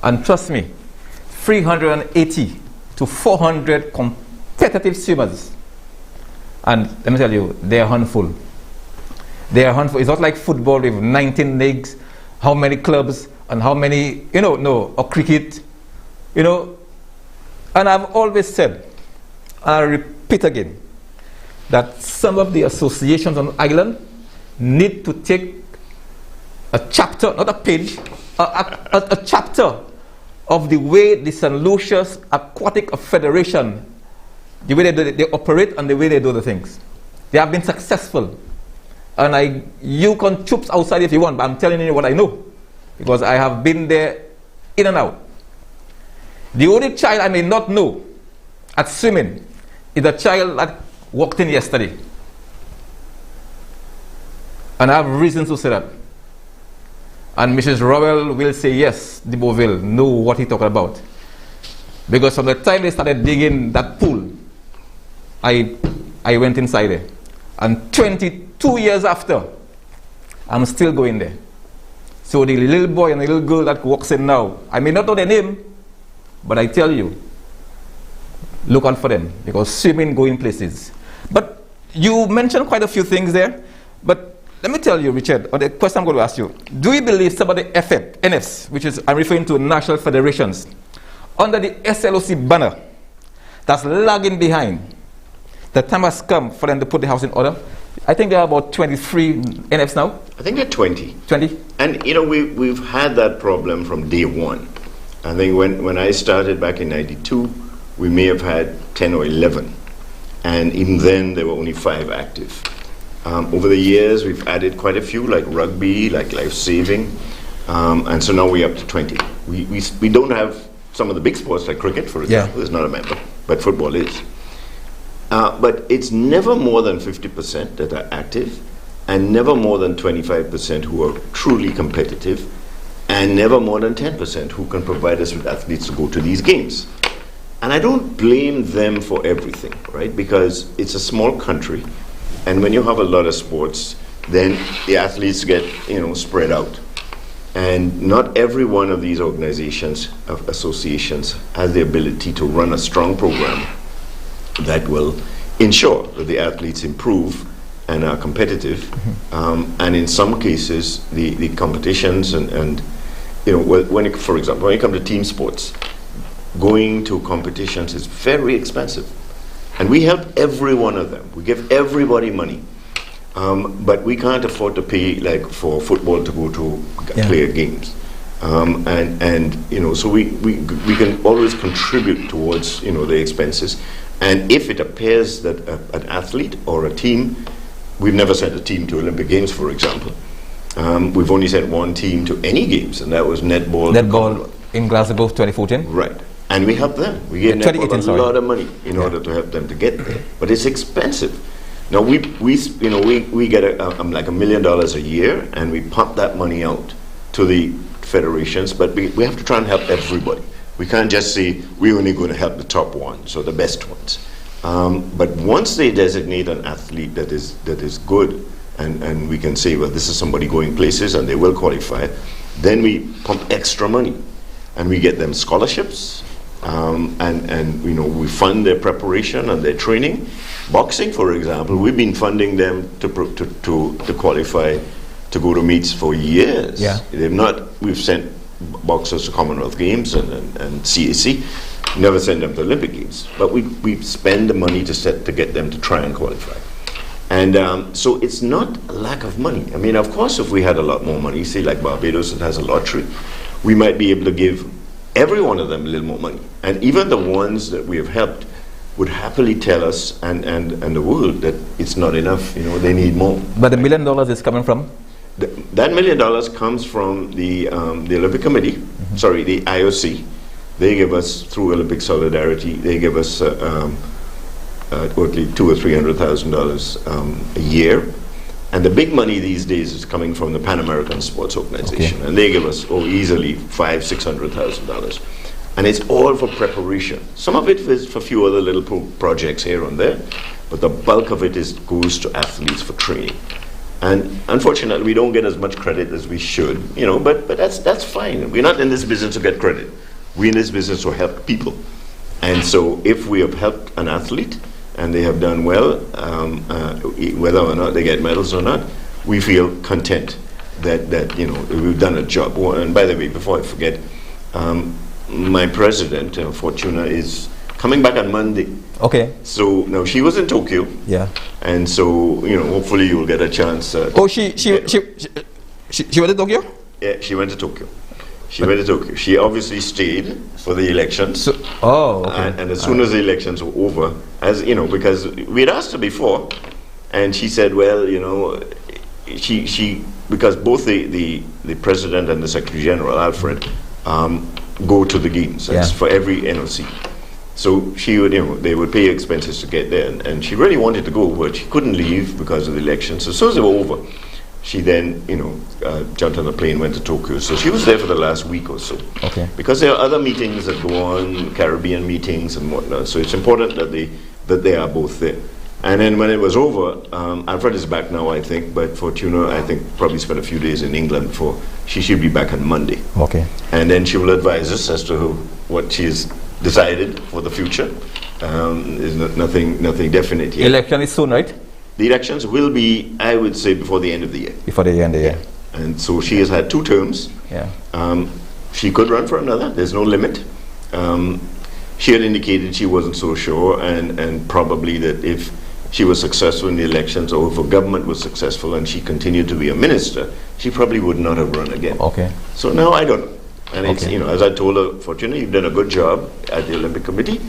Speaker 1: and trust me, 380 to 400 competitive swimmers. And let me tell you, they are handful. It's not like football with 19 leagues, how many clubs and how many, or cricket, And I've always said, and I repeat again, that some of the associations on island, need to take a chapter, not a page, a chapter of the way the St. Lucia's Aquatic Federation, the way they operate and the way they do the things. They have been successful. And you can troops outside if you want, but I'm telling you what I know, because I have been there in and out. The only child I may not know at swimming is the child that walked in yesterday. And I have reasons to say that. And Mrs. Rowell will say, yes, de Beauville know what he's talking about. Because from the time they started digging that pool, I went inside there. And 22 years after, I'm still going there. So the little boy and the little girl that walks in now, I may not know their name, but I tell you, look out for them, because swimming going places. But you mentioned quite a few things there, but let me tell you, Richard, on the question I'm going to ask you, do you believe some of the NFs, which is, I'm referring to national federations, under the SLOC banner, that's lagging behind, the time has come for them to put the house in order? I think there are about 23 NFs now.
Speaker 3: I think there are 20.
Speaker 1: 20?
Speaker 3: And you know, we've had that problem from day one. I think when I started back in 92, we may have had 10 or 11. And even then, there were only 5 active. Over the years, we've added quite a few, like rugby, like life saving. And so now we're up to 20. We don't have some of the big sports like cricket, for example, is not a member, but football is. But it's never more than 50% that are active, and never more than 25% who are truly competitive, and never more than 10% who can provide us with athletes to go to these games. And I don't blame them for everything, right? Because it's a small country, and when you have a lot of sports, then the athletes get, spread out. And not every one of these organizations, associations, has the ability to run a strong program that will ensure that the athletes improve and are competitive. And in some cases, the competitions and for example, when you come to team sports, going to competitions is very expensive. And we help every one of them. We give everybody money. But we can't afford to pay like for football to go to play games. So we can always contribute towards the expenses. And if it appears that an athlete or a team, we've never sent a team to Olympic Games, for example. We've only sent one team to any games, and that was netball.
Speaker 1: Netball in Glasgow 2014.
Speaker 3: Right. And we help them. We gave netball a lot of money in order to help them to get there. But it's expensive. Now we get like $1 million a year, and we pump that money out to the federations. But we have to try and help everybody. We can't just say we're only going to help the top ones or the best ones. But once they designate an athlete that is good, and we can say, well, this is somebody going places and they will qualify, then we pump extra money, and we get them scholarships. We fund their preparation and their training. Boxing, for example, we've been funding them to qualify to go to meets for years. We've sent boxers to Commonwealth Games and CAC, never send them to Olympic Games, but we spend the money to get them to try and qualify. And so it's not a lack of money. I mean, of course, if we had a lot more money, say like Barbados that has a lottery, we might be able to give every one of them a little more money. And even the ones that we have helped would happily tell us and the world that it's not enough, they need more.
Speaker 1: But the $1 million is coming from?
Speaker 3: That $1 million comes from the Olympic Committee, the IOC. They give us, through Olympic Solidarity, they give us $200,000 or $300,000 a year. And the big money these days is coming from the Pan American Sports Organization. And they give us, easily $500,000-$600,000. And it's all for preparation. Some of it is for a few other little projects here and there, but the bulk of it goes to athletes for training. And unfortunately, we don't get as much credit as we should, but that's fine. We're not in this business to get credit. We're in this business to help people. And so if we have helped an athlete and they have done well, whether or not they get medals or not, we feel content that we've done a job. And by the way, before I forget, my president, Fortuna, is coming back on Monday.
Speaker 1: Okay.
Speaker 3: So now she was in Tokyo.
Speaker 1: Yeah.
Speaker 3: And so, you know, hopefully you'll get a chance.
Speaker 1: She went to Tokyo?
Speaker 3: Yeah, she went to Tokyo. She went to Tokyo. She obviously stayed for the elections.
Speaker 1: So, okay.
Speaker 3: And as soon as the elections were over, as you know, because we had asked her before, and she said, well, you know, she because both the president and the Secretary General, Alfred, go to the games. That's for every NOC. So she would, you know, they would pay expenses to get there, and she really wanted to go, but she couldn't leave because of the elections. So as soon as they were over, she then, you know, jumped on a plane, went to Tokyo. So she was there for the last week or so.
Speaker 1: Okay.
Speaker 3: Because there are other meetings that go on, Caribbean meetings and whatnot. So it's important that they are both there. And then when it was over, Alfred is back now, I think. But Fortuna, I think, probably spent a few days in England before. She should be back on Monday.
Speaker 1: Okay.
Speaker 3: And then she will advise us as to what she's decided for the future. There's nothing definite yet.
Speaker 1: Election is soon, right?
Speaker 3: The elections will be, I would say, before the end of the year.
Speaker 1: Before the end of the year.
Speaker 3: And so she has had 2 terms.
Speaker 1: Yeah.
Speaker 3: She could run for another. There's no limit. She had indicated she wasn't so sure, and probably that if she was successful in the elections, or if a government was successful and she continued to be a minister, she probably would not have run again.
Speaker 1: Okay.
Speaker 3: So now I don't know. And it's, you know, as I told her, Fortuna, you've done a good job at the Olympic Committee.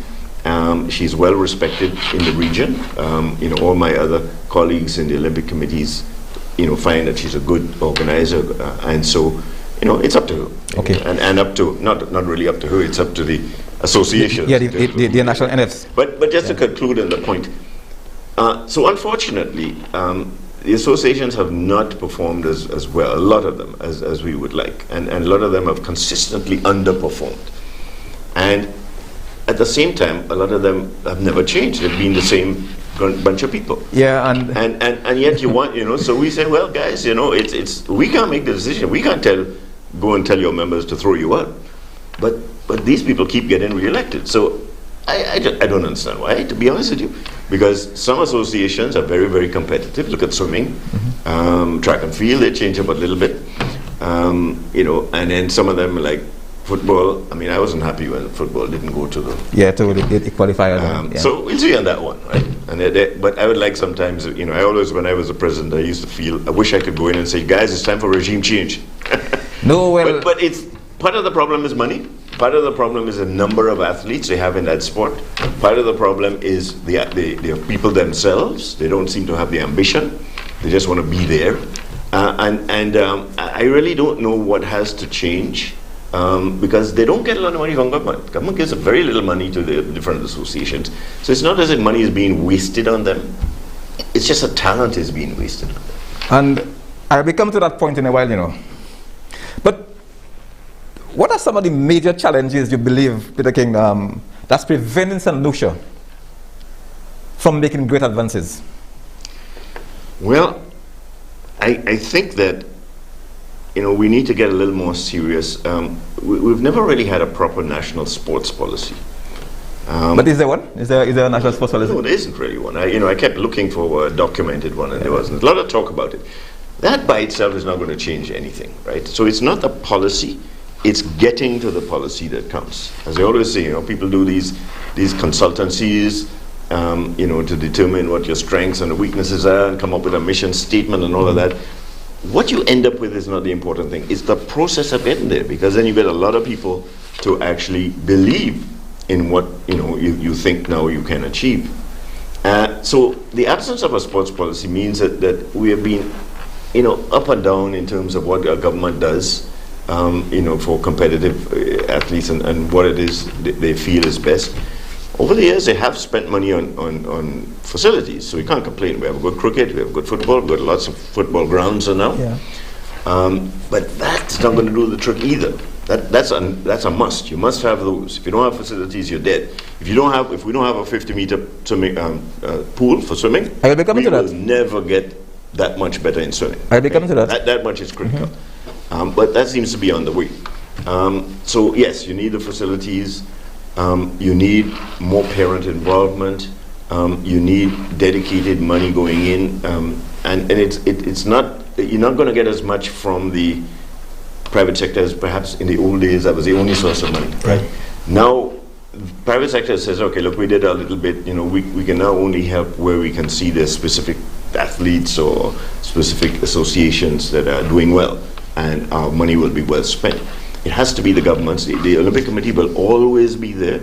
Speaker 3: She's well respected in the region. You know, all my other colleagues in the Olympic committees, you know, find that she's a good organizer, and so, you know, it's up to her.
Speaker 1: Okay.
Speaker 3: And up to not really up to her. It's up to the associations.
Speaker 1: Yeah, the national NFs.
Speaker 3: But just to conclude on the point, so unfortunately, the associations have not performed as well, a lot of them, as we would like, and a lot of them have consistently underperformed. And at the same time, a lot of them have never changed. They've been the same bunch of people.
Speaker 1: Yeah,
Speaker 3: and yet you want, you know, so we say, well, guys, you know, it's we can't make the decision. We can't go and tell your members to throw you out. But these people keep getting reelected. So I don't understand why, to be honest with you. Because some associations are very, very competitive. Look at swimming, track and field, they change up a little bit. You know, and then some of them like football. I mean, I wasn't happy when football didn't go to the
Speaker 1: the qualifier.
Speaker 3: So we'll see on that one, right? And but I would like sometimes, you know, I always, when I was a president, I used to feel I wish I could go in and say, guys, it's time for regime change.
Speaker 1: No, well,
Speaker 3: but it's part of the problem is money. Part of the problem is the number of athletes they have in that sport. Part of the problem is the people themselves. They don't seem to have the ambition. They just want to be there. I really don't know what has to change, because they don't get a lot of money from government. Government gives very little money to the different associations. So it's not as if money is being wasted on them. It's just a talent is being wasted on them.
Speaker 1: And I'll be coming to that point in a while, you know. But what are some of the major challenges you believe, Peterkin, that's preventing St. Lucia from making great advances?
Speaker 3: Well, I think that, you know, we need to get a little more serious. We've never really had a proper national sports policy.
Speaker 1: But is there one? Is there a national sports policy?
Speaker 3: No, there isn't really one. I kept looking for a documented one, and there wasn't. A lot of talk about it. That by itself is not going to change anything, right? So it's not the policy. It's getting to the policy that counts. As I always say, you know, people do these consultancies, you know, to determine what your strengths and weaknesses are and come up with a mission statement and all of that. What you end up with is not the important thing. It's the process of getting there, because then you get a lot of people to actually believe in what, you know, you think now you can achieve. So the absence of a sports policy means that we have been, you know, up and down in terms of what our government does. You know, for competitive athletes and what it is they feel is best. Over the years, they have spent money on facilities, so we can't complain. We have good cricket, we have good football, we've got lots of football grounds now. Yeah. But that's not going to do the trick either. That's a must. You must have those. If you don't have facilities, you're dead. If we don't have a 50-meter swimming pool for swimming,
Speaker 1: I will be coming to that.
Speaker 3: We will never get that much better in swimming.
Speaker 1: I will be coming to that.
Speaker 3: That much is critical. But that seems to be on the way. So yes, you need the facilities. You need more parent involvement. You need dedicated money going in, and it's not, you're not going to get as much from the private sector as perhaps in the old days that was the only source of money.
Speaker 1: Right.
Speaker 3: Now private sector says, okay, look, we did a little bit, we can now only help where we can see the specific athletes or specific associations that are doing well, and our money will be well spent. It has to be the governments. The Olympic Committee will always be there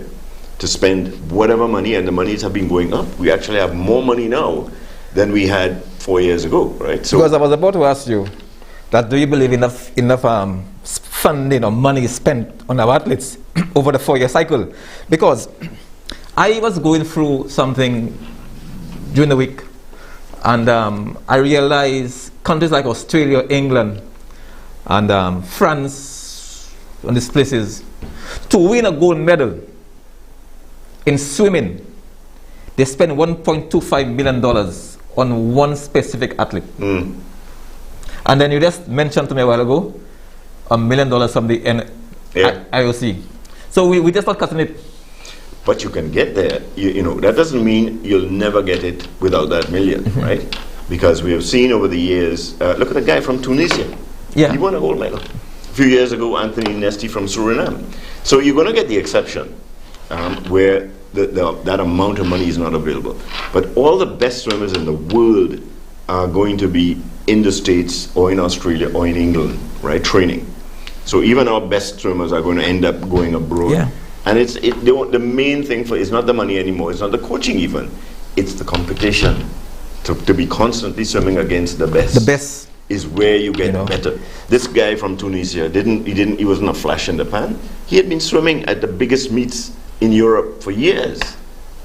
Speaker 3: to spend whatever money, and the monies have been going up. We actually have more money now than we had 4 years ago, right? So,
Speaker 1: because I was about to ask you, that do you believe enough funding or money spent on our athletes over the 4-year cycle? Because I was going through something during the week, and I realized countries like Australia, England, and France, and these places, to win a gold medal in swimming, they spend $1.25 million on one specific athlete. And then you just mentioned to me a while ago, $1 million from the IOC. So we just not cutting it.
Speaker 3: But you can get there. That doesn't mean you'll never get it without that million, right? Because we have seen over the years, look at the guy from Tunisia.
Speaker 1: Yeah.
Speaker 3: He won a gold medal. A few years ago, Anthony Nesty from Suriname. So you're going to get the exception where that amount of money is not available. But all the best swimmers in the world are going to be in the States or in Australia or in England, right, training. So even our best swimmers are going to end up going abroad.
Speaker 1: Yeah.
Speaker 3: And the main thing is not the money anymore, it's not the coaching even, it's the competition. To be constantly swimming against the best.
Speaker 1: The best
Speaker 3: is where you get better. This guy from Tunisia he wasn't a flash in the pan. He had been swimming at the biggest meets in Europe for years,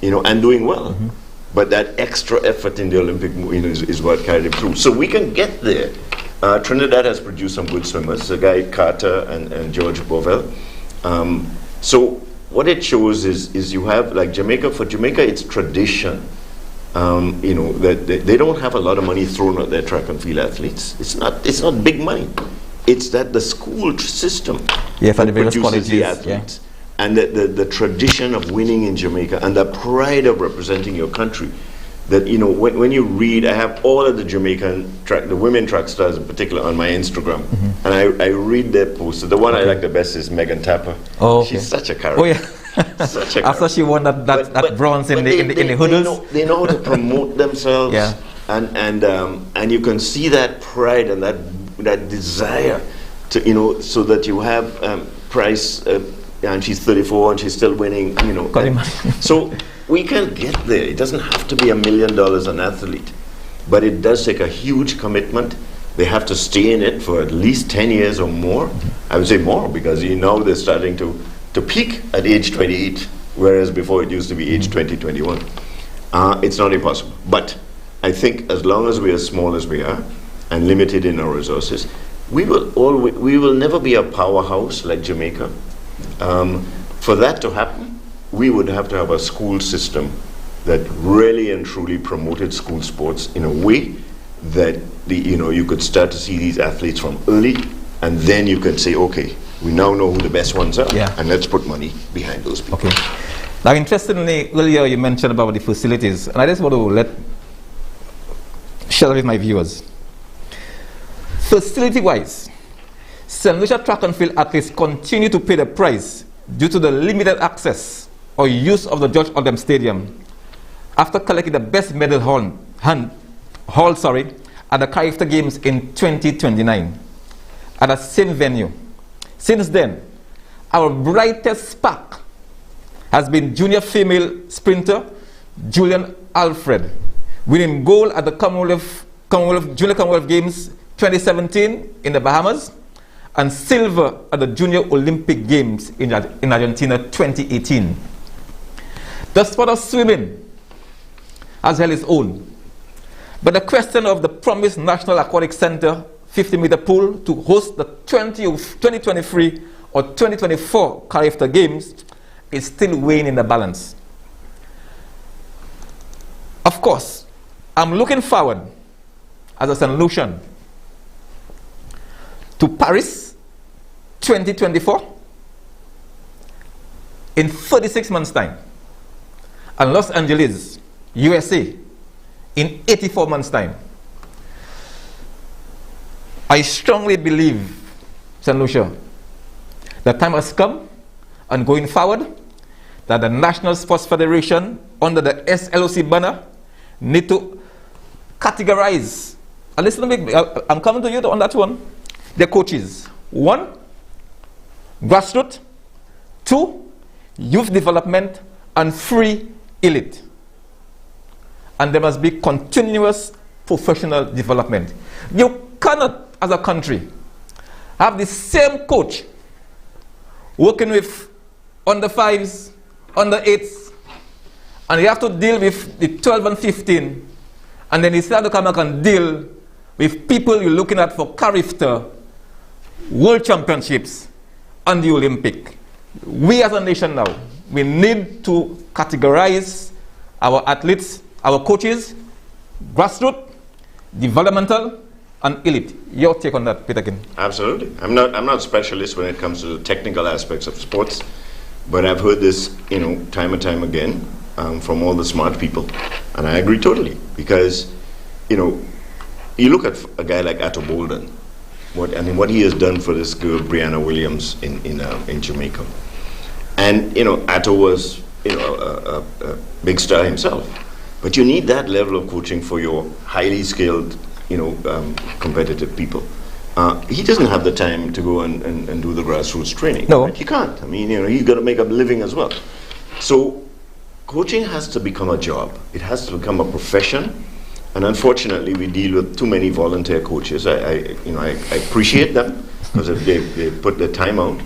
Speaker 3: and doing well. But that extra effort in the Olympic, is what carried him through. So we can get there. Trinidad has produced some good swimmers. The guy Carter and George Bovell. So what it shows is you have, like Jamaica. For Jamaica, it's tradition. That they don't have a lot of money thrown at their track and field athletes. It's not big money. It's that the school system
Speaker 1: for the various
Speaker 3: produces the athletes.
Speaker 1: Yeah.
Speaker 3: And the tradition of winning in Jamaica and the pride of representing your country. That, when you read, I have all of the Jamaican the women track stars in particular on my Instagram. And I read their posts. The one I like the best is Megan Tapper.
Speaker 1: Oh, okay.
Speaker 3: She's such a character.
Speaker 1: Oh, yeah.
Speaker 3: Such a
Speaker 1: After she won that bronze in the hurdles.
Speaker 3: They know how to promote themselves.
Speaker 1: Yeah.
Speaker 3: And you can see that pride and that desire to, so that you have Price, and she's 34 and she's still winning, So we can get there. It doesn't have to be $1 million an athlete, but it does take a huge commitment. They have to stay in it for at least 10 years or more. I would say more, because they're starting to peak at age 28, whereas before it used to be age 20, 21. It's not impossible. But I think as long as we are as small as we are and limited in our resources, we will never be a powerhouse like Jamaica. For that to happen, we would have to have a school system that really and truly promoted school sports in a way that you could start to see these athletes from early, and then you can say, okay, we now know who the best ones are, and let's put money behind those people.
Speaker 1: Okay. Now, interestingly, earlier you mentioned about the facilities, and I just want to share with my viewers. Facility-wise, St. Lucia track and field athletes continue to pay the price due to the limited access or use of the George Odom Stadium after collecting the best medal haul at the Carifta Games in 2029 at the same venue. Since then, our brightest spark has been junior female sprinter Julian Alfred, winning gold at the Junior Commonwealth Games 2017 in the Bahamas, and silver at the Junior Olympic Games in Argentina 2018. The sport of swimming has held its own, but the question of the promised National Aquatic Center 50-meter pool to host the 2023 or 2024 Carifta Games is still weighing in the balance. Of course, I'm looking forward as a St. Lucian to Paris 2024 in 36 months' time, and Los Angeles, USA in 84 months' time. I strongly believe, St. Lucia, the time has come, and going forward, that the National Sports Federation, under the SLOC banner, need to categorize. And listen to me, I'm coming to you on that one. The coaches. 1, grassroots. 2, youth development. And 3, elite. And there must be continuous professional development. You cannot, as a country, have the same coach working with under 5s, under 8s, and you have to deal with the 12 and 15, and then you still have to come back and deal with people you're looking at for character, world championships, and the Olympic. We as a nation now, we need to categorize our athletes, our coaches, grassroots, developmental, and elite. Your take on that, Peterkin?
Speaker 3: Absolutely. I'm not a specialist when it comes to the technical aspects of sports, but I've heard this, time and time again from all the smart people, and I agree totally. Because, you look at a guy like Atto Bolden, what he has done for this girl Brianna Williams in Jamaica, and Atto was a big star himself, but you need that level of coaching for your highly skilled competitive people. He doesn't have the time to go and do the grassroots training.
Speaker 1: No.
Speaker 3: Right? He can't. I mean, he's got to make a living as well. So coaching has to become a job. It has to become a profession. And unfortunately, we deal with too many volunteer coaches. I appreciate them because they put their time out.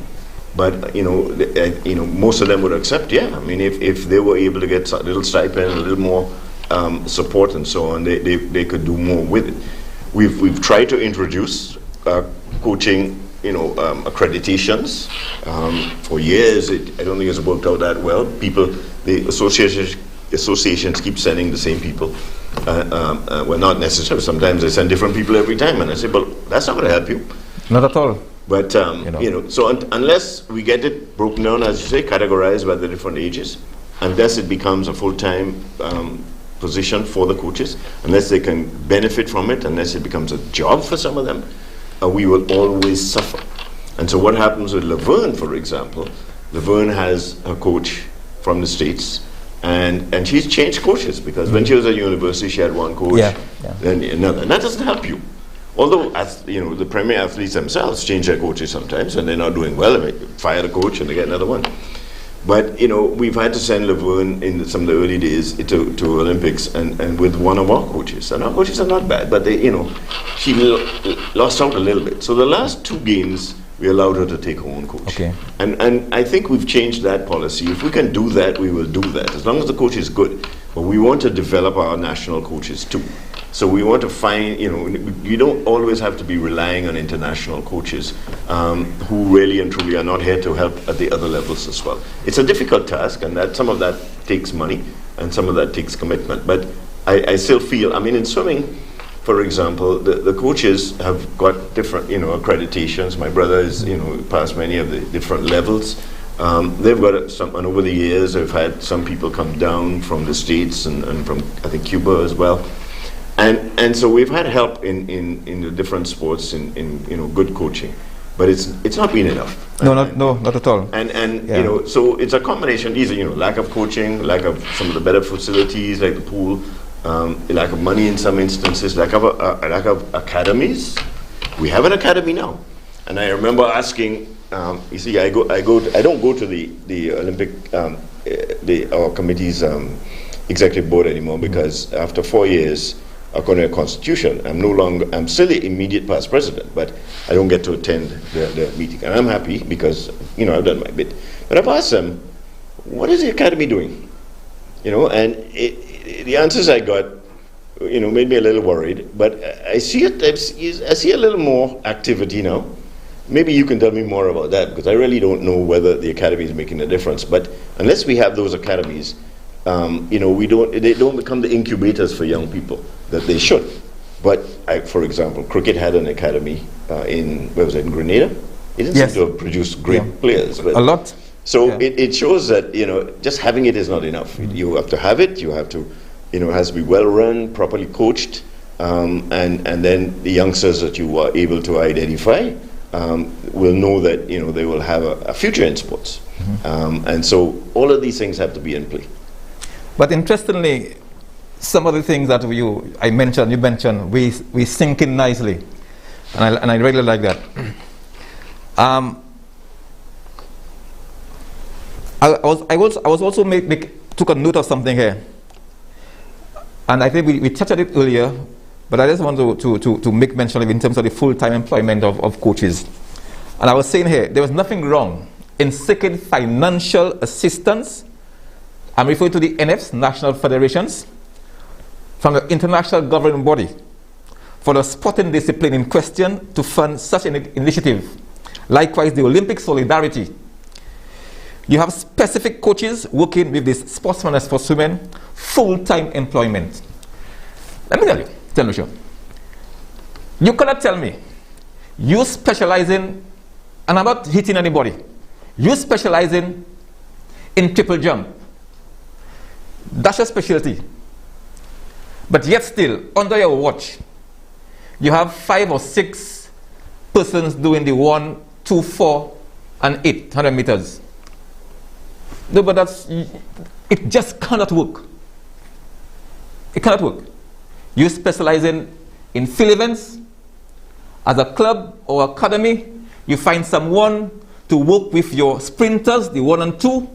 Speaker 3: But most of them would accept. Yeah, I mean, if they were able to get a little stipend, a little more support and so on, they could do more with it. We've tried to introduce coaching, accreditations for years. I don't think it's worked out that well. The associations keep sending the same people. Well, not necessarily. Sometimes they send different people every time, and I say, "But that's not going to help you."
Speaker 1: Not at all.
Speaker 3: But so unless we get it broken down, as you say, categorized by the different ages, unless it becomes a full-time position for the coaches, unless they can benefit from it, unless it becomes a job for some of them, we will always suffer. And so what happens with Laverne, for example, Laverne has a coach from the States, and she's changed coaches, because when she was at university, she had one coach, then another, and that doesn't help you. Although, the premier athletes themselves change their coaches sometimes, and they're not doing well, they fire the coach and they get another one. But, we've had to send Laverne in some of the early days to Olympics and with one of our coaches. And our coaches are not bad, but she lost out a little bit. So the last 2 games, we allowed her to take her own coach.
Speaker 1: Okay.
Speaker 3: And I think we've changed that policy. If we can do that, we will do that, as long as the coach is good. But we want to develop our national coaches too. So we want to find, you don't always have to be relying on international coaches who really and truly are not here to help at the other levels as well. It's a difficult task, and that some of that takes money and some of that takes commitment. But I still feel, in swimming, for example, the coaches have got different, accreditations. My brother is, passed many of the different levels. They've got some, and over the years, they've had some people come down from the States and from, I think, Cuba as well. And so we've had help in the different sports in good coaching, but it's not been enough.
Speaker 1: No, not at all.
Speaker 3: And so it's a combination. These are lack of coaching, lack of some of the better facilities like the pool, lack of money in some instances, lack of academies. We have an academy now, and I remember asking. You see, I don't go to the Olympic our committee's executive board anymore, because after 4 years, according to the Constitution, I'm still the immediate past president, but I don't get to attend the meeting. And I'm happy because, I've done my bit. But I've asked them, what is the academy doing? And the answers I got, made me a little worried, but I see a little more activity now. Maybe you can tell me more about that, because I really don't know whether the academy is making a difference. But unless we have those academies, they don't become the incubators for young people that they should. But for example, cricket had an academy in Grenada. It didn't seem to have produced great players. But
Speaker 1: a lot.
Speaker 3: So it shows that just having it is not enough. You have to have it. You have to, it has to be well run, properly coached, and then the youngsters that you are able to identify will know that they will have a future in sports. And so all of these things have to be in play.
Speaker 1: But interestingly, some of the things that you mentioned, we sink in nicely, and I really like that. I was also took a note of something here, and I think we touched on it earlier, but I just want to make mention of it in terms of the full-time employment of coaches. And I was saying here, there was nothing wrong in seeking financial assistance. I'm referring to the NFs, National Federations, from the international governing body for the sporting discipline in question to fund such an initiative. Likewise, the Olympic Solidarity. You have specific coaches working with these sportsmen and sportswomen, full-time employment. Let me tell you, you cannot tell me you specializing, and I'm not hitting anybody, you specializing in triple jump. That's your specialty. But yet still, under your watch, you have 5 or 6 persons doing the 1, 2, 4, and 800 meters. No, but it just cannot work. It cannot work. You specialize in field events, as a club or academy, you find someone to work with your sprinters, the 1 and 2,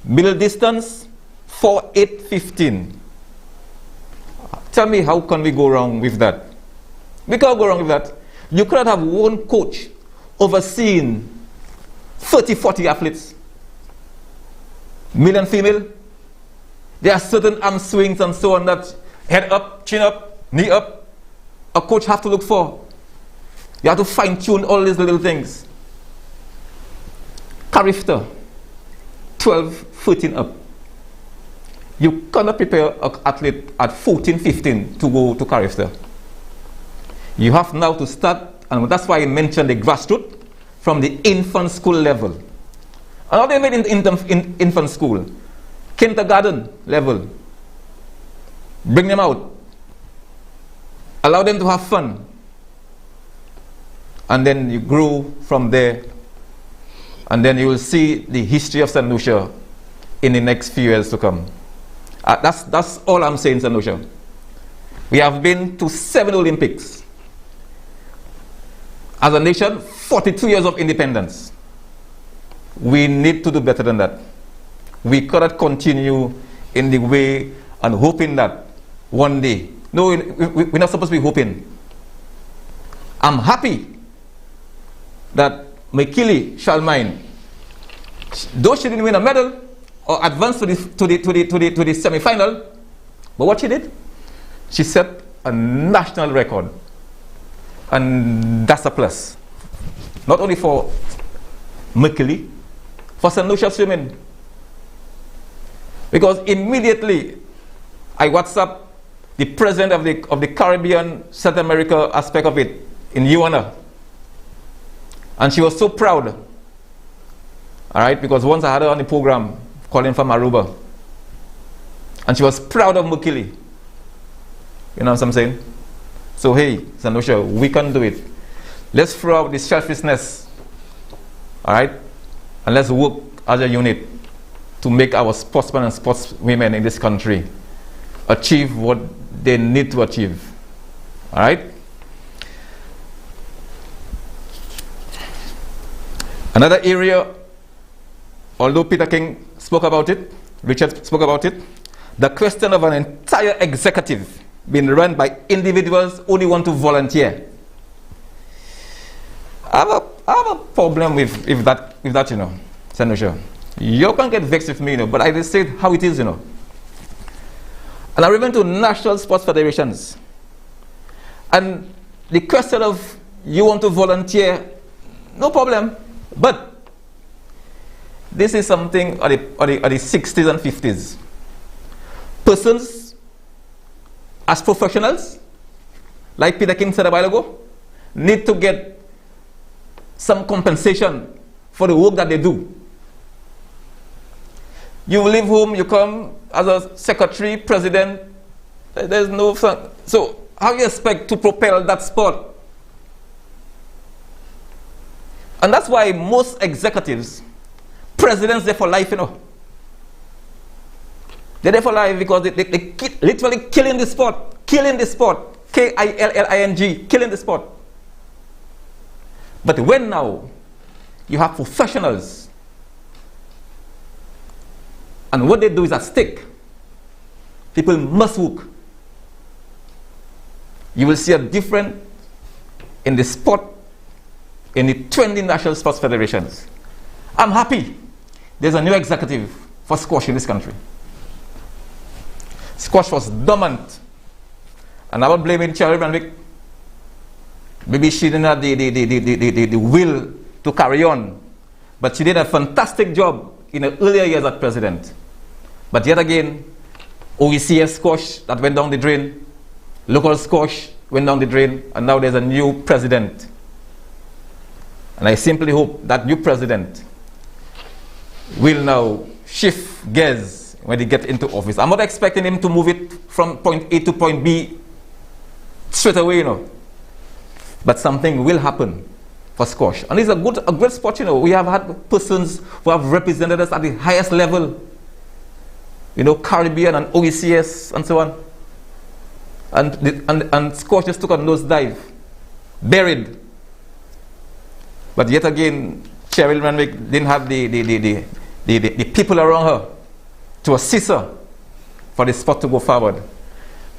Speaker 1: middle distance, 4, 8, 15. Tell me, how can we go wrong with that? We can't go wrong with that. You cannot have one coach overseeing 30, 40 athletes, male and female. There are certain arm swings and so on that head up, chin up, knee up, a coach has to look for. You have to fine-tune all these little things. Character, 12, 13 up. You cannot prepare an athlete at 14, 15 to go to character. You have now to start, and that's why I mentioned the grassroots, from the infant school level. And how they made in infant school? Kindergarten level. Bring them out. Allow them to have fun. And then you grow from there. And then you will see the history of St. Lucia in the next few years to come. That's all I'm saying, St. Lucia. We have been to 7 Olympics. As a nation, 42 years of independence. We need to do better than that. We cannot continue in the way and hoping that one day. No, we're not supposed to be hoping. I'm happy that Mekili Shalmine, though she didn't win a medal or advance to the semi-final, but what she did, she set a national record, and that's a plus. Not only for Mekili, for St. Lucia swimming, because immediately I WhatsApp the president of the Caribbean South America aspect of it in Yuana. And she was so proud, all right, because once I had her on the program calling from Aruba, and she was proud of Mukili. You know what I'm saying? So hey, St. Lucia, we can do it. Let's throw out this selfishness, all right, and let's work as a unit to make our sportsmen and sportswomen in this country achieve what they need to achieve, all right? Another area, although Peter King spoke about it, Richard spoke about it, the question of an entire executive being run by individuals who only want to volunteer. I have a problem with that, you know, St. Lucia. You can get vexed with me, you know, but I just say how it is, you know. And I went to national sports federations. And the question of you want to volunteer, no problem. But this is something of the 60s and 50s. Persons as professionals, like Peter King said a while ago, need to get some compensation for the work that they do. You leave home, you come as a secretary, president, there's no fun. So how do you expect to propel that sport? And that's why most executives presidents there for life, you know. They're there for life because they literally killing the sport. Killing the sport. Killing, killing the sport. But when now you have professionals and what they do is at stake, people must work. You will see a difference in the sport in the 20 national sports federations. I'm happy there's a new executive for squash in this country. Squash was dormant, and I would blame Cherry Brandwick. Maybe she didn't have the will to carry on, but she did a fantastic job in the earlier years as president. But yet again, OECS squash that went down the drain, local squash went down the drain, and now there's a new president. And I simply hope that new president will now shift gears when he gets into office. I'm not expecting him to move it from point A to point B straight away, you know. But something will happen for squash. And it's a great sport, you know. We have had persons who have represented us at the highest level. You know, Caribbean and OECS and so on. And squash just took a nosedive. Buried. But yet again, Cheryl Renwick didn't have the people around her to assist her for the sport to go forward.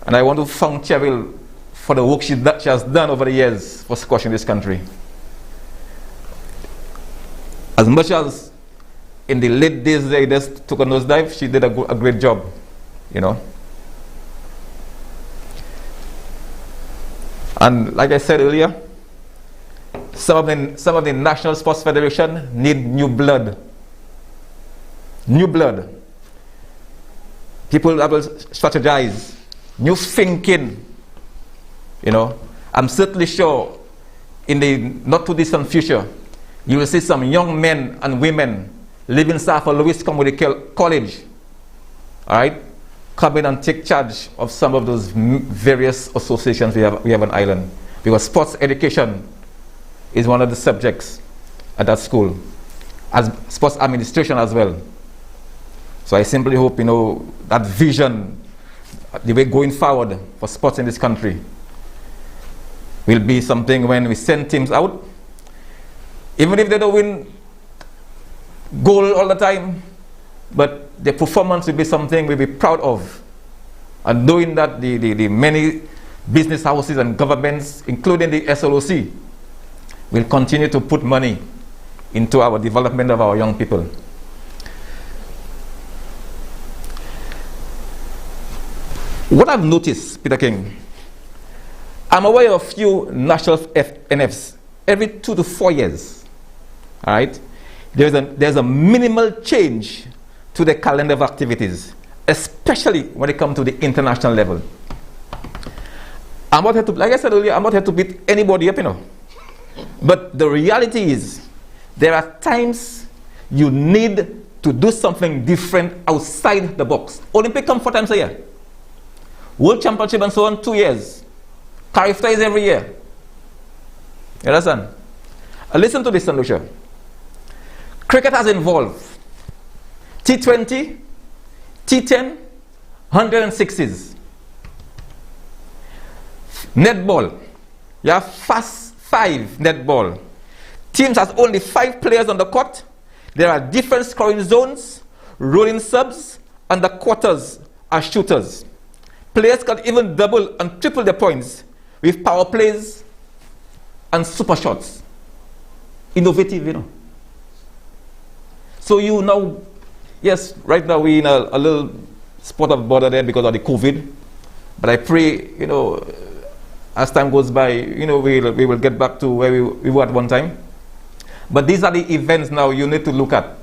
Speaker 1: And I want to thank Cheryl for the work she has done over the years for squash in this country. As much as in the late days they just took a nosedive, she did a great job, you know. And like I said earlier, some of the national sports federation need new blood. New blood. People that will strategize, new thinking. You know, I'm certainly sure in the not too distant future, you will see some young men and women leaving South Louis Community College, all right, come in and take charge of some of those various associations we have on island, because sports education is one of the subjects at that school, as sports administration as well. So I simply hope, you know, that vision, the way going forward for sports in this country, will be something when we send teams out, even if they don't win gold all the time, but the performance will be something we'll be proud of. And knowing that the many business houses and governments, including the SLOC, will continue to put money into our development of our young people. What I've noticed, Peter King, I'm aware of few national NFs every 2 to 4 years. All right, there's a minimal change to the calendar of activities, especially when it comes to the international level. I'm not here to, like I said earlier, I'm not here to beat anybody up, you know. But the reality is, there are times you need to do something different outside the box. Olympic comes 4 times a year. World Championship and so on, 2 years. Carifta is every year. You understand? Listen to this, St. Lucia. Cricket has involved T20, T10, 160s. Netball. You have fast 5 netball. Teams has only 5 players on the court. There are different scoring zones, rolling subs, and the quarters are shooters. Players can even double and triple their points with power plays and super shots. Innovative, you know. So you now, yes, right now we're in a little spot of border there because of the COVID. But I pray, you know, as time goes by, you know, we will get back to where we were at one time. But these are the events now you need to look at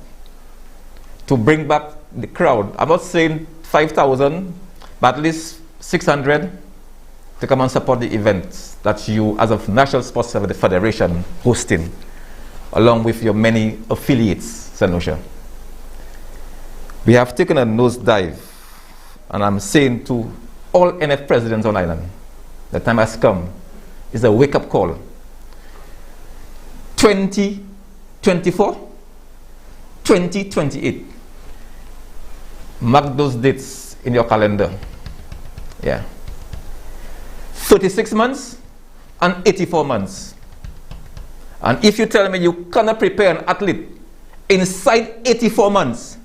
Speaker 1: to bring back the crowd. I'm not saying 5,000, but at least 600 to come and support the events that you, as a National Sports Federation, hosting, along with your many affiliates, St. Lucia. We have taken a nosedive, and I'm saying to all NF presidents on island, the time has come. It's a wake-up call. 2024, 2028. Mark those dates in your calendar. Yeah. 36 months and 84 months. And if you tell me you cannot prepare an athlete inside 84 months,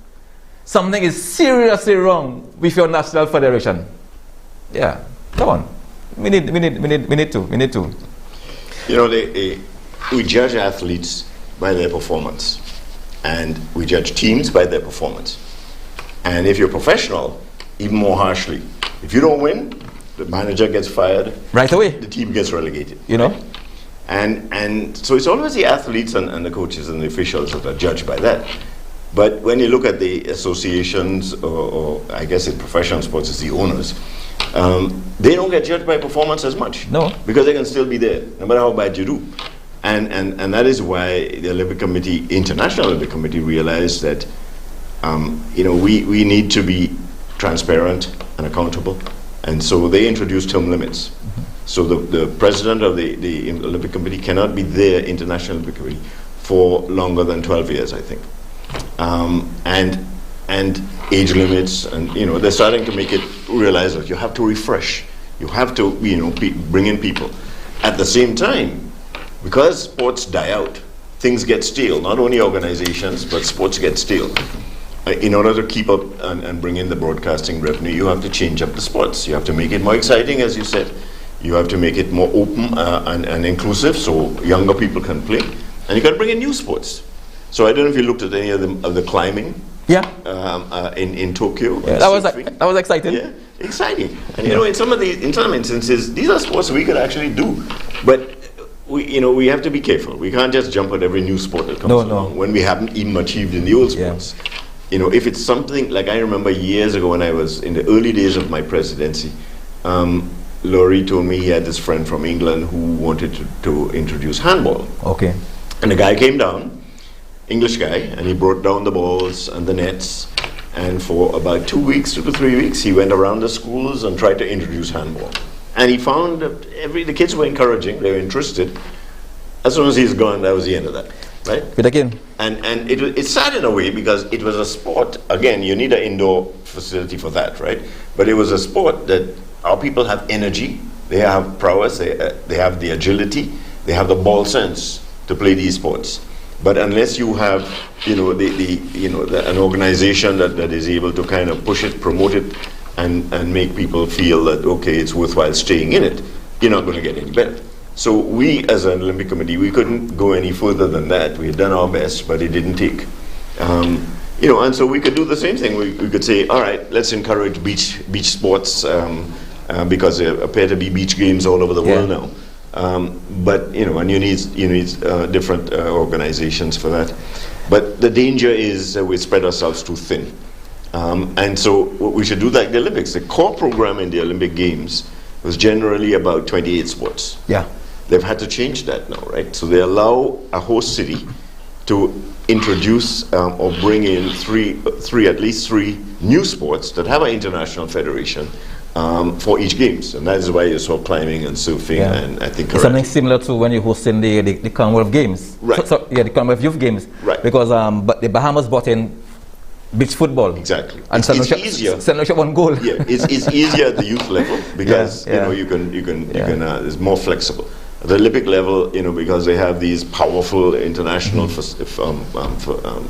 Speaker 1: something is seriously wrong with your national federation. Yeah, come on. We need to.
Speaker 3: You know, we judge athletes by their performance, and we judge teams by their performance. And if you're professional, even more harshly. If you don't win, the manager gets fired.
Speaker 1: Right away.
Speaker 3: The team gets relegated.
Speaker 1: You know?
Speaker 3: Right? And so it's always the athletes and the coaches and the officials that are judged by that. But when you look at the associations, or I guess in professional sports, it's the owners, they don't get judged by performance as much.
Speaker 1: No.
Speaker 3: Because they can still be there, no matter how bad you do. And that is why the Olympic Committee, International Olympic Committee, realized that we need to be transparent and accountable. And so they introduced term limits. Mm-hmm. So the president of the Olympic Committee cannot be there, International Olympic Committee, for longer than 12 years, I think. And age limits, and they're starting to make it realize that you have to refresh. You have to bring in people. At the same time, because sports die out, things get stale. Not only organizations, but sports get stale. In order to keep up and bring in the broadcasting revenue, you have to change up the sports. You have to make it more exciting, as you said. You have to make it more open and inclusive, so younger people can play. And you got to bring in new sports. So I don't know if you looked at any of the climbing.
Speaker 1: Yeah.
Speaker 3: In Tokyo.
Speaker 1: Yeah, that was exciting.
Speaker 3: Yeah, exciting. And in some instances, these are sports we could actually do. But we have to be careful. We can't just jump at every new sport that comes along when we haven't even achieved in the old sports. Yeah. If it's something like, I remember years ago when I was in the early days of my presidency, Laurie told me he had this friend from England who wanted to introduce handball.
Speaker 1: Okay.
Speaker 3: And the guy came down, English guy, and he brought down the balls and the nets. And for about 2 weeks, 2 to 3 weeks, he went around the schools and tried to introduce handball. And he found that the kids were encouraging, they were interested. As soon as he's gone, that was the end of that. Right?
Speaker 1: But again.
Speaker 3: And it's sad in a way because it was a sport. Again, you need an indoor facility for that, right? But it was a sport that our people have energy, they have prowess, they have the agility, they have the ball sense to play these sports. But unless you have, an organization that is able to kind of push it, promote it, and make people feel that okay, it's worthwhile staying in it, you're not going to get any better. So we, as an Olympic Committee, we couldn't go any further than that. We had done our best, but it didn't take. And so we could do the same thing. We could say, all right, let's encourage beach sports because there appear to be beach games all over the world now. But and you need different organizations for that. But the danger is that we spread ourselves too thin. And so what we should do, like the Olympics, the core program in the Olympic Games was generally about 28 sports.
Speaker 1: Yeah.
Speaker 3: They've had to change that now, right? So they allow a host city to introduce or bring in at least three new sports that have an international federation for each games, and that is why you saw climbing and surfing and I think
Speaker 1: it's something similar to when you hosting the Commonwealth Games.
Speaker 3: Right.
Speaker 1: The Commonwealth Youth Games.
Speaker 3: Right.
Speaker 1: Because but the Bahamas bought in beach football.
Speaker 3: Exactly.
Speaker 1: And
Speaker 3: it's easier.
Speaker 1: St. Lucia won goal.
Speaker 3: Yeah, it's easier at the youth level because you can it's more flexible. At the Olympic level, because they have these powerful international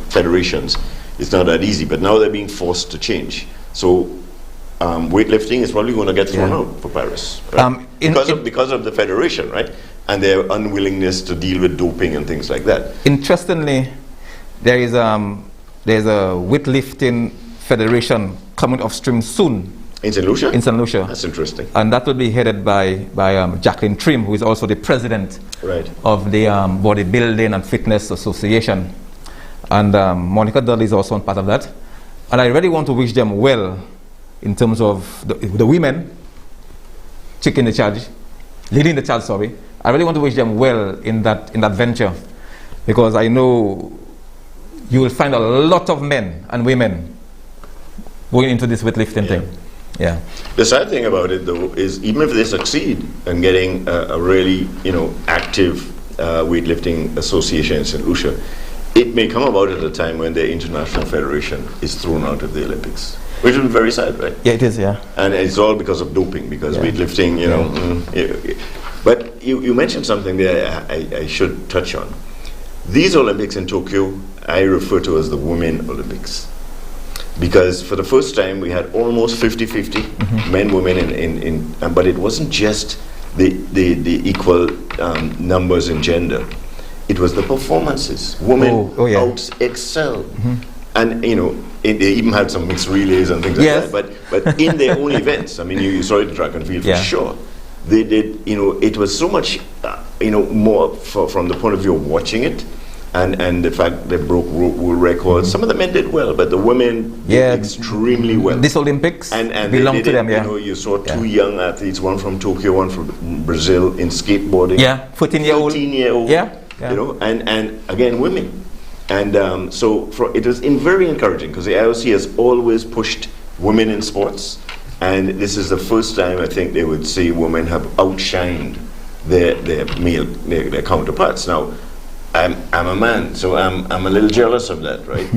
Speaker 3: federations, it's not that easy. But now they're being forced to change. So weightlifting is probably going to get thrown out for Paris, right? because of the federation, right? And their unwillingness to deal with doping and things like that.
Speaker 1: Interestingly, there's a weightlifting federation coming upstream soon.
Speaker 3: In St. Lucia?
Speaker 1: In St. Lucia.
Speaker 3: That's interesting.
Speaker 1: And that will be headed by Jacqueline Trim, who is also the president of the Bodybuilding and Fitness Association. And Monica Dudley is also part of that. And I really want to wish them well in terms of the women leading the charge, sorry. I really want to wish them well in that venture, because I know you will find a lot of men and women going into this weightlifting thing. Yeah.
Speaker 3: The sad thing about it, though, is even if they succeed in getting a really, active weightlifting association in St. Lucia, it may come about at a time when the international federation is thrown out of the Olympics, which will be very sad, right?
Speaker 1: Yeah, it is, yeah.
Speaker 3: And it's all because of doping, because weightlifting, you know. But you mentioned something there I should touch on. These Olympics in Tokyo, I refer to as the Women Olympics. Because for the first time, we had almost 50-50 men, women, but it wasn't just the equal numbers in gender. It was the performances. Women excel. And, you know, they even had some mixed relays and things like that. But in their own events, I mean, you saw it in track and field for sure. They did, you know, it was so much, you know, more from the point of view of watching it. And the fact they broke world records. Some of the men did well, but the women did extremely well.
Speaker 1: This Olympics
Speaker 3: and
Speaker 1: belonged to them,
Speaker 3: You know, you saw two young athletes, one from Tokyo, one from Brazil, in skateboarding.
Speaker 1: 14-year-old.
Speaker 3: 14-year-old. You know, and again, women. And so it was very encouraging, because the IOC has always pushed women in sports. And this is the first time I think they would say women have outshined their male their counterparts. Now, I'm a man, so I'm a little jealous of that, right?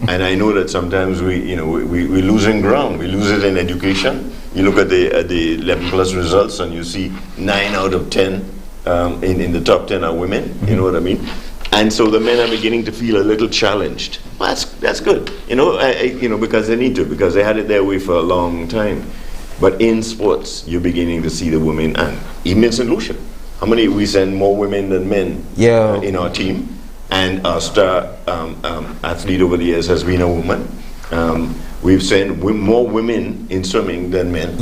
Speaker 3: And I know that sometimes we're losing ground. We lose it in education. You look at the 11 plus results, and you see 9 out of 10 in the top 10 are women. You know what I mean? And so the men are beginning to feel a little challenged. Well, that's good, you know. You know, because they need to, because they had it their way for a long time. But in sports, you're beginning to see the women, and even in St. Lucia. How many we send more women than men in our team, and our star athlete over the years has been a woman. We've sent more women in swimming than men.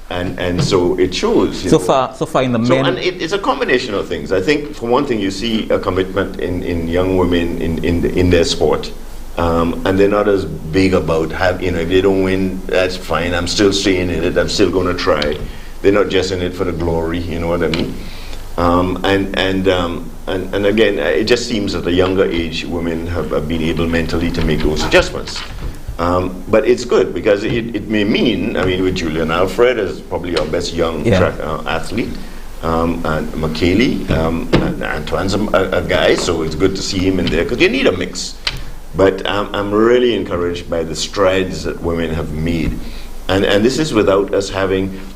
Speaker 3: And so it shows. So
Speaker 1: far in the men.
Speaker 3: And it's a combination of things. I think for one thing, you see a commitment in young women in their sport, and they're not as big about you know, if they don't win, that's fine. I'm still staying in it. I'm still going to try. They're not just in it for the glory. You know what I mean? And again, it just seems at a younger age, women have been able mentally to make those adjustments. But it's good, because it may mean, I mean, with Julian Alfred as probably our best young track athlete, and McKaylee, and Antoine's a guy, so it's good to see him in there, because you need a mix. But I'm really encouraged by the strides that women have made. And this is without us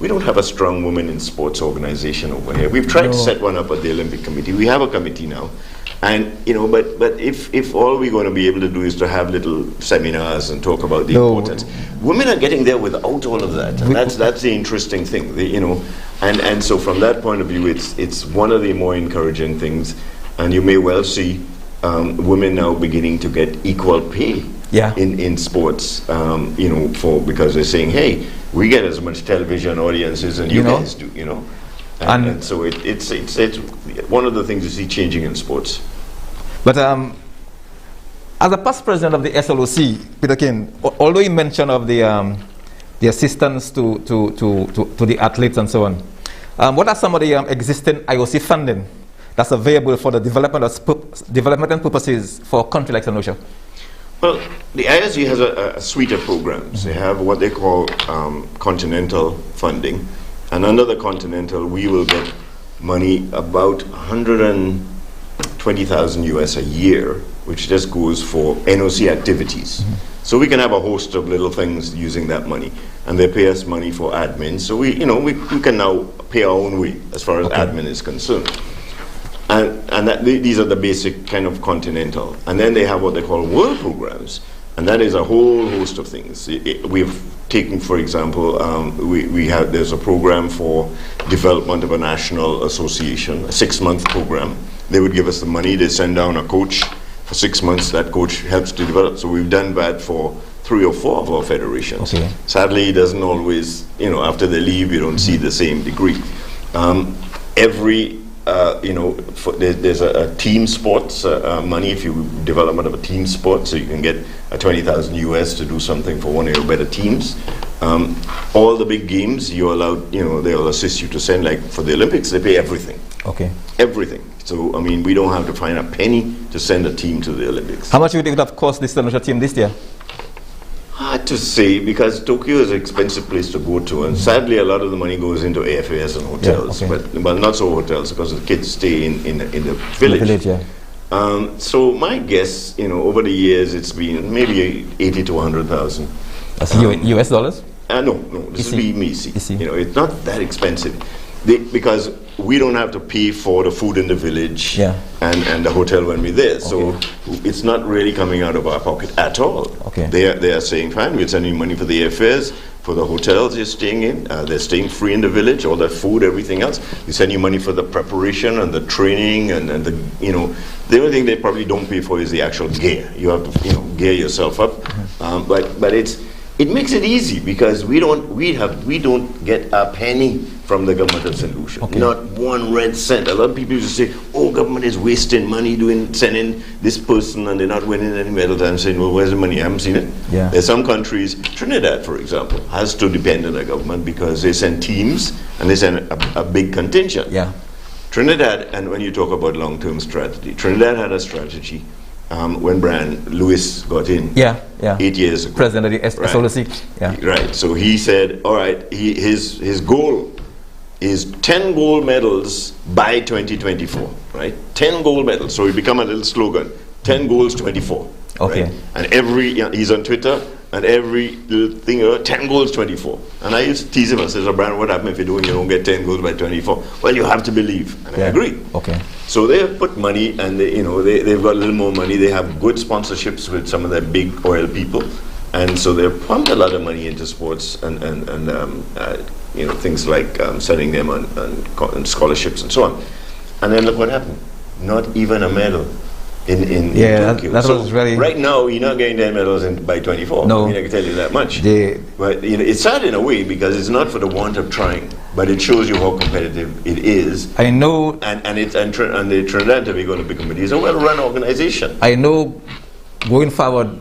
Speaker 3: we don't have a strong women in sports organization over here. We've tried to set one up at the Olympic Committee. We have a committee now. And, you know, but if all we're going to be able to do is to have little seminars and talk about the importance, women are getting there without all of that. And that's the interesting thing, you know. And so from that point of view, it's one of the more encouraging things. And you may well see women now beginning to get equal pay. In sports, you know, because they're saying, hey, we get as much television audiences as you guys do, you know. And so it's one of the things you see changing in sports.
Speaker 1: But as a past president of the SLOC, Peterkin, although you mentioned of the assistance to the athletes and so on, what are some of the existing IOC funding that's available for the development purposes for a country like St. Lucia?
Speaker 3: Well, the ISG has a suite of programs. They have what they call continental funding. And under the continental, we will get money about 120,000 US a year, which just goes for NOC activities. So we can have a host of little things using that money. And they pay us money for admin. So we can now pay our own way as far as admin is concerned. And these are the basic kind of continental. And then they have what they call world programs. And that is a whole host of things. We've taken, for example, there's a program for development of a national association, a 6-month program. They would give us the money, they send down a coach for 6 months, that coach helps to develop. So we've done that for 3 or 4 of our federations. Sadly, it doesn't always, you know, after they leave, you don't see the same degree. There's a team sports money if you development of a team sport, so you can get a 20,000 US to do something for one of your better teams. All the big games you're allowed, you know, they'll assist you to send, like for the Olympics, they pay everything. Everything. So, I mean, we don't have to find a penny to send a team to the Olympics.
Speaker 1: How much would it have cost this St. Lucia team this year?
Speaker 3: Hard to say, because Tokyo is an expensive place to go to, and sadly a lot of the money goes into airfares and hotels, but not so hotels, because the kids stay in the village. So my guess, over the years, it's been maybe 80 to 100,000.
Speaker 1: That's US dollars?
Speaker 3: No, this will be MEC. It's not that expensive. Because we don't have to pay for the food in the village and the hotel when we're there. So it's not really coming out of our pocket at all.
Speaker 1: Okay.
Speaker 3: They are saying, fine, we'll send you money for the airfares, for the hotels you're staying in. They're staying free in the village, all that food, everything else. We send you money for the preparation and the training and the, the only thing they probably don't pay for is the actual gear. You have to, gear yourself up. But it makes it easy because we don't get a penny from the government of St. Lucia.
Speaker 1: Okay.
Speaker 3: Not one red cent. A lot of people used to say, oh, government is wasting money sending this person and they're not winning any medals. I'm saying, well, where's the money? I haven't seen it.
Speaker 1: Yeah.
Speaker 3: There's some countries, Trinidad, for example, has to depend on the government because they send teams and they send a big contingent.
Speaker 1: Yeah.
Speaker 3: Trinidad, and when you talk about long-term strategy, Trinidad had a strategy when Brian Lewis got in 8 years ago.
Speaker 1: President of the SLC. Yeah.
Speaker 3: Right. So he said, all right, his goal is 10 gold medals by 2024, right? 10 gold medals. So it become a little slogan, 10 goals, 24.
Speaker 1: Okay.
Speaker 3: Right? And he's on Twitter, and every little thing, 10 goals, 24. And I used to tease him, I said, Brian, what happens if you don't get 10 goals by 24? Well, you have to believe. And I agree.
Speaker 1: Okay.
Speaker 3: So they have put money, and they've got a little more money. They have good sponsorships with some of the big oil people. And so they've pumped a lot of money into sports and things like sending them on scholarships and so on. And then look what happened. Not even a medal in Tokyo.
Speaker 1: That was really...
Speaker 3: Right now, you're not getting 10 medals by 24.
Speaker 1: No.
Speaker 3: I can tell you that much. But it's sad in a way because it's not for the want of trying, but it shows you how competitive it is.
Speaker 1: I know...
Speaker 3: And the Trinidad and Tobago Olympic Committee is a well-run organization.
Speaker 1: I know going forward,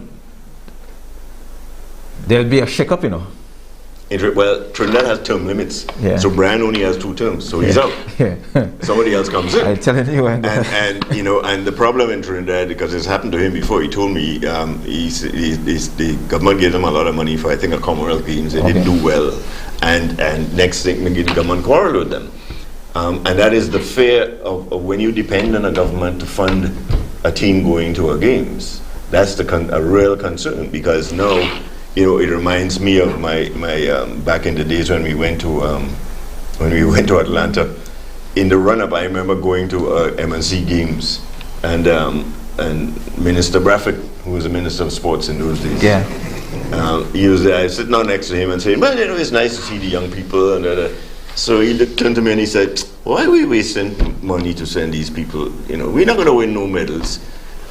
Speaker 1: there'll be a shake-up,
Speaker 3: Well, Trinidad has term limits. Yeah. So Brian only has 2 terms, so he's out.
Speaker 1: Yeah.
Speaker 3: Somebody else comes in.
Speaker 1: I'm telling you.
Speaker 3: And the problem in Trinidad, because it's happened to him before, he told me the government gave him a lot of money for, I think, a Commonwealth Games. They didn't do well. And next thing, the government quarreled with them. And that is the fear of when you depend on a government to fund a team going to a games. That's a real concern, because now, it reminds me of my back in the days when we went to Atlanta. In the run-up, I remember going to MNC games, and Minister Bradford, who was the Minister of Sports in those days, he was there. I was sitting down next to him and saying, well, it's nice to see the young people. And so he turned to me and he said, why are we wasting money to send these people? We're not going to win no medals.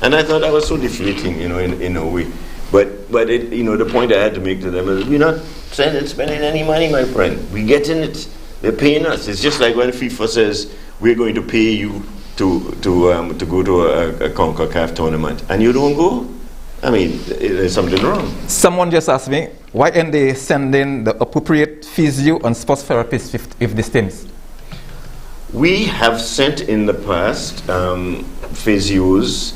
Speaker 3: And I thought that was so deflating, in a way. But the point I had to make to them is we're not spending any money, my friend. We're getting it. They're paying us. It's just like when FIFA says we're going to pay you to go to a CONCACAF tournament, and you don't go. I mean, there's something wrong.
Speaker 1: Someone just asked me, why aren't they sending the appropriate physio and sports therapists with these teams?
Speaker 3: We have sent in the past physios.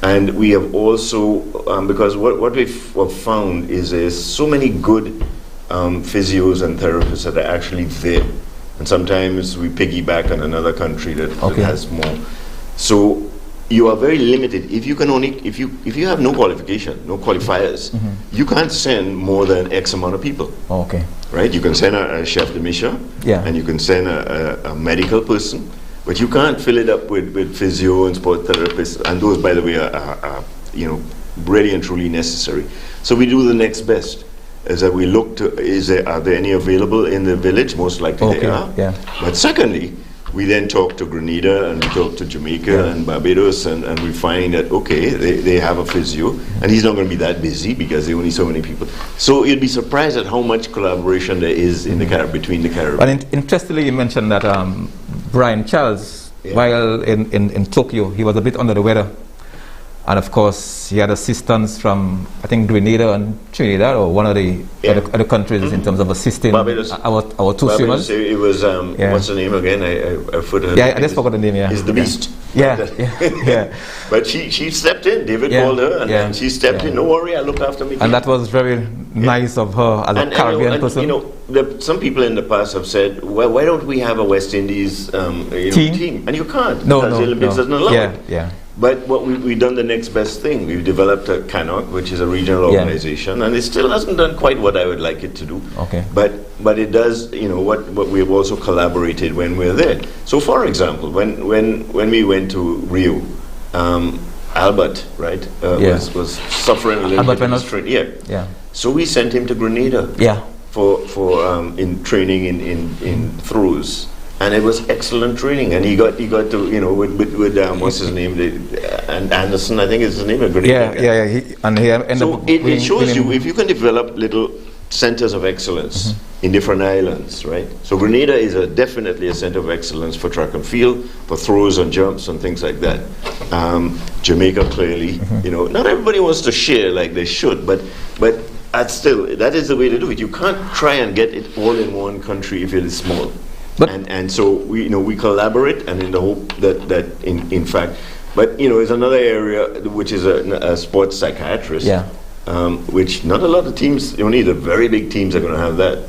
Speaker 3: And we have also, because what we've found is there's so many good physios and therapists that are actually there. And sometimes we piggyback on another country that has more. So you are very limited. If you have no qualification, no qualifiers, you can't send more than X amount of people.
Speaker 1: Okay.
Speaker 3: Right? You can send a chef de mission, and you can send a medical person. But you can't fill it up with physio and sport therapists, and those, by the way, are really and truly necessary. So we do the next best, is that we look to, are there any available in the village? Most likely they are. Yeah. But secondly, we then talk to Grenada and we talk to Jamaica and Barbados, and we find that, they have a physio, and he's not going to be that busy because there are only so many people. So you'd be surprised at how much collaboration there is in between the Caribbean.
Speaker 1: But interestingly, you mentioned that Brian Charles, while in Tokyo, he was a bit under the weather. And of course, he had assistance from, I think, Grenada and Trinidad, or one of the other countries in terms of assisting our two swimmers.
Speaker 3: It was, what's the name again? I forgot.
Speaker 1: I just forgot the name,
Speaker 3: It's the Beast.
Speaker 1: Yeah.
Speaker 3: But she stepped in. David called her, and she stepped in. Don't worry, I'll look after me.
Speaker 1: And that was very nice of her as a Caribbean person.
Speaker 3: Some people in the past have said, well, why don't we have a West Indies team? And you can't.
Speaker 1: No,
Speaker 3: because the Olympics doesn't allow it.
Speaker 1: Yeah.
Speaker 3: But what we've done the next best thing. We've developed a CANOC, which is a regional organization, and it still hasn't done quite what I would like it to do.
Speaker 1: Okay.
Speaker 3: But it does, what we have also collaborated when we're there. So, for example, when we went to Rio, Albert, right, was suffering a little bit in his training.
Speaker 1: Yeah.
Speaker 3: So we sent him to Grenada.
Speaker 1: Yeah.
Speaker 3: For in training in throws. And it was excellent training, and he got to with what's his name, and Anderson, I think is his name. It shows you if you can develop little centers of excellence in different islands, right? So Grenada is definitely a center of excellence for track and field, for throws and jumps and things like that. Jamaica clearly, not everybody wants to share like they should, but still that is the way to do it. You can't try and get it all in one country if it is small. And so we collaborate, and in the hope that in fact, but there's another area which is a sports psychiatrist, which not a lot of teams, only the very big teams are going to have that,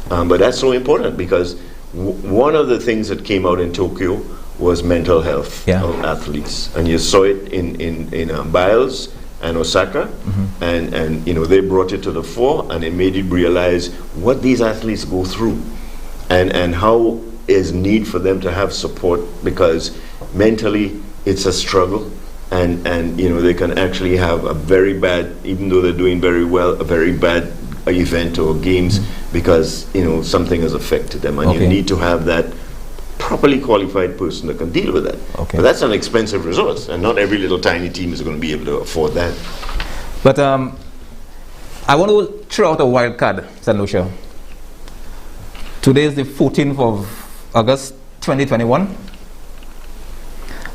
Speaker 3: but that's so important because one of the things that came out in Tokyo was mental health of athletes, and you saw it in Biles and Osaka, and they brought it to the fore, and it made you realize what these athletes go through. And how is need for them to have support, because mentally it's a struggle, and they can actually have a very bad, even though they're doing very well, a very bad event or games because something has affected them, and you need to have that properly qualified person that can deal with that. But that's an expensive resource, and not every little tiny team is going to be able to afford that.
Speaker 1: But I want to throw out a wild card, St. Lucia. Today is the 14th of August 2021,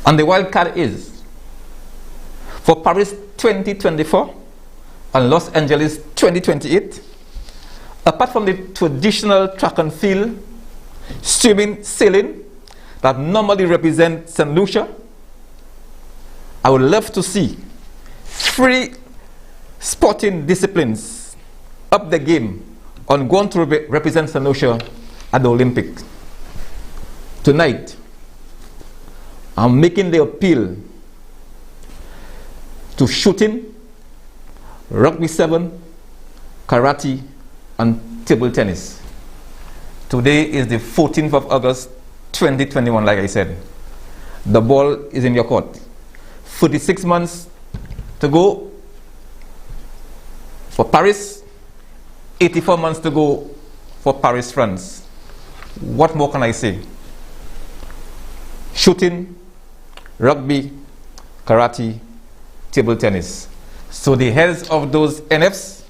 Speaker 1: and the wild card is for Paris 2024 and Los Angeles 2028. Apart from the traditional track and field, swimming, sailing that normally represent St. Lucia, I would love to see 3 sporting disciplines up the game on going to represent St. Lucia at the Olympics. Tonight, I'm making the appeal to shooting, rugby 7, karate, and table tennis. Today is the 14th of August 2021, like I said. The ball is in your court. 46 months to go for Paris, 84 months to go for Paris, France. What more can I say? Shooting, rugby, karate, table tennis. So the heads of those NFs,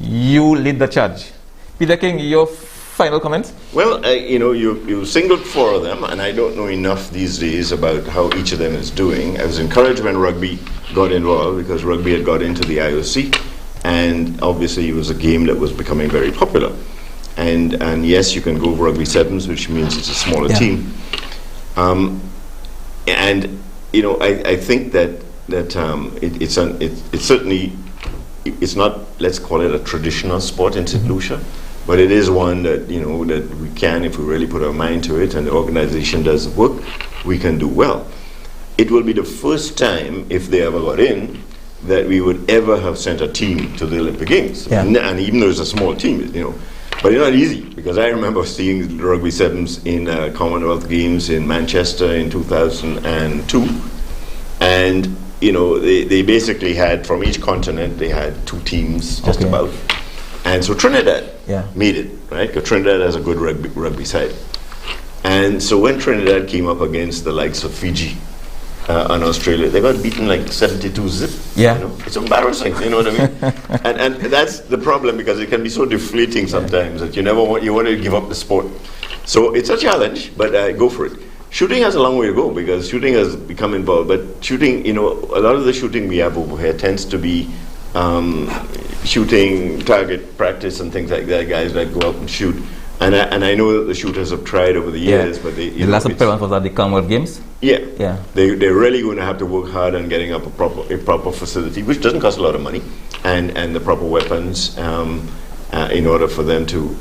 Speaker 1: you lead the charge. Peter King, your final comment?
Speaker 3: Well, you singled 4 of them, and I don't know enough these days about how each of them is doing. I was encouraged when rugby got involved, because rugby had got into the IOC, and obviously it was a game that was becoming very popular. And yes, you can go rugby 7s, which means it's a smaller team. I think that it's certainly, it's not, let's call it a traditional sport in St. Lucia, but it is one that that we can, if we really put our mind to it and the organization does the work, we can do well. It will be the first time, if they ever got in, that we would ever have sent a team to the Olympic Games. And even though it's a small team, but it's not easy, because I remember seeing the rugby 7s in Commonwealth Games in Manchester in 2002, and they basically had, from each continent, they had 2 teams just about, and so Trinidad made it, right? Because Trinidad has a good rugby side, and so when Trinidad came up against the likes of Fiji and Australia, they got beaten like 72-zip. It's embarrassing, you know what I mean? and that's the problem, because it can be so deflating sometimes that you want to give up the sport. So it's a challenge, but go for it. Shooting has a long way to go, because shooting has become involved. But shooting, a lot of the shooting we have over here tends to be shooting target practice and things like that. Guys that go out and shoot. And I know that the shooters have tried over the years, but they...
Speaker 1: The last appearance was at the Commonwealth Games?
Speaker 3: They're really going to have to work hard on getting up a proper facility, which doesn't cost a lot of money, and the proper weapons in order for them to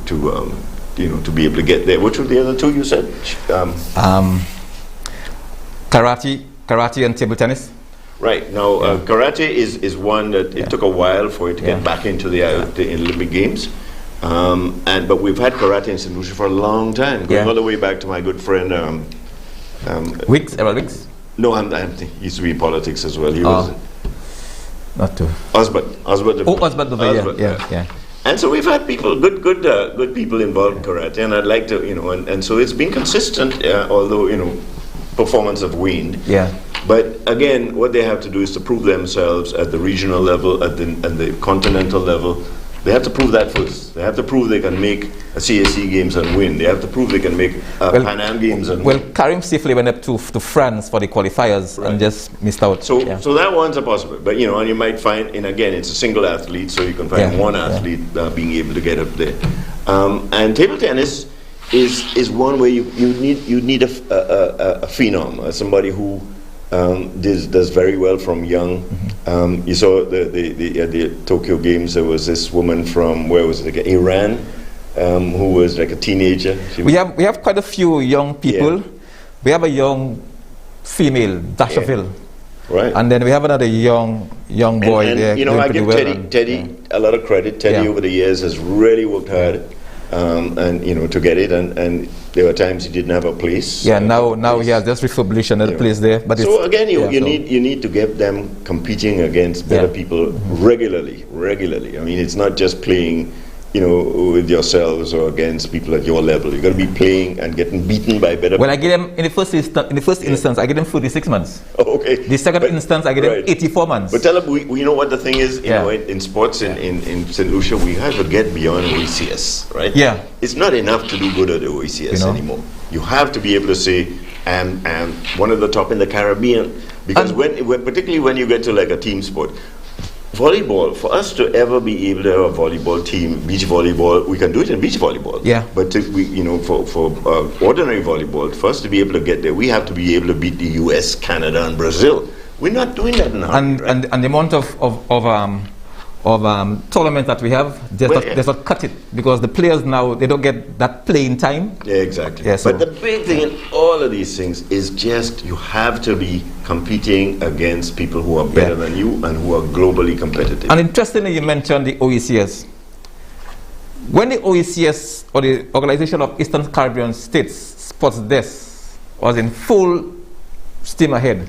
Speaker 3: be able to get there. Which were the other 2 you said?
Speaker 1: Karate karate and table tennis.
Speaker 3: Right. Now, karate is one that it took a while for it to get back into the Olympic Games. But we've had karate in St. Lucia for a long time, going all the way back to my good friend
Speaker 1: Wicks, Errol Wicks?
Speaker 3: No, he used to be in politics as well. He was
Speaker 1: not too.
Speaker 3: Osbert.
Speaker 1: Osbert, yeah.
Speaker 3: And so we've had people, good people involved in karate, and I'd like to, and so it's been consistent, although performance have waned.
Speaker 1: Yeah.
Speaker 3: But again, what they have to do is to prove themselves at the regional level, at the continental level. They have to prove that first. They have to prove they can make a CAC Games and win. They have to prove they can make Pan Am Games and win.
Speaker 1: Well, Karim safely went up to France for the qualifiers and just missed out.
Speaker 3: So that one's a possibility. But and you might find, and again, it's a single athlete, so you can find one athlete being able to get up there. And table tennis is one where you need a phenom, somebody who does very well from young. You saw the Tokyo Games. There was this woman from Iran, who was like a teenager.
Speaker 1: We have quite a few young people. We have a young female, Dashaville.
Speaker 3: Right.
Speaker 1: And then we have another young boy there.
Speaker 3: I give Teddy a lot of credit. Teddy over the years has really worked hard. To get it, and there were times he didn't have a place.
Speaker 1: Yeah, now he has just refurbished another place there. But
Speaker 3: so again, you need to get them competing against better people regularly. I mean, it's not just playing, with yourselves or against people at your level. You got to be playing and getting beaten by better.
Speaker 1: Well, I get him in the first instance. I get him 46 months.
Speaker 3: Oh, okay.
Speaker 1: The second instance, I get him 84 months.
Speaker 3: But tell him, we know what the thing is. In sports in St. Lucia, we have to get beyond OECS, right?
Speaker 1: Yeah.
Speaker 3: It's not enough to do good at the OECS anymore. You have to be able to say, I'm one of the top in the Caribbean, because particularly when you get to like a team sport. Volleyball, for us to ever be able to have a volleyball team, beach volleyball, we can do it in beach volleyball.
Speaker 1: Yeah.
Speaker 3: But for ordinary volleyball, for us to be able to get there, we have to be able to beat the US, Canada, and Brazil. We're not doing that now.
Speaker 1: And the amount of tournaments that we have, there's not cut it, because the players now, they don't get that playing time.
Speaker 3: Yeah, exactly.
Speaker 1: Yeah, so
Speaker 3: but the big thing in all of these things is just you have to be competing against people who are better than you and who are globally competitive.
Speaker 1: And interestingly, you mentioned the OECS. When the OECS, or the Organization of Eastern Caribbean States Sports Desk, was in full steam ahead,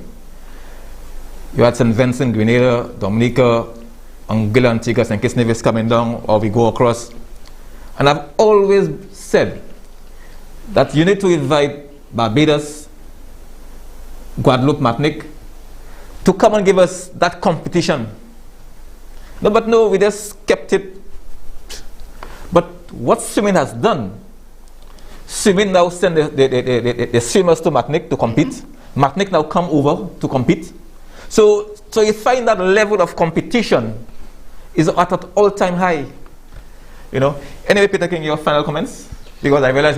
Speaker 1: you had St. Vincent, Grenada, Dominica, Anguilla, Antigua, St. Kitts Nevis coming down, or we go across. And I've always said that you need to invite Barbados, Guadeloupe, Martinique to come and give us that competition. No, we just kept it. But what swimming has done, swimming now send the swimmers to Martinique to compete. Martinique now come over to compete. So you find that level of competition is at an all-time high. Anyway, Peterkin, your final comments? Because I realize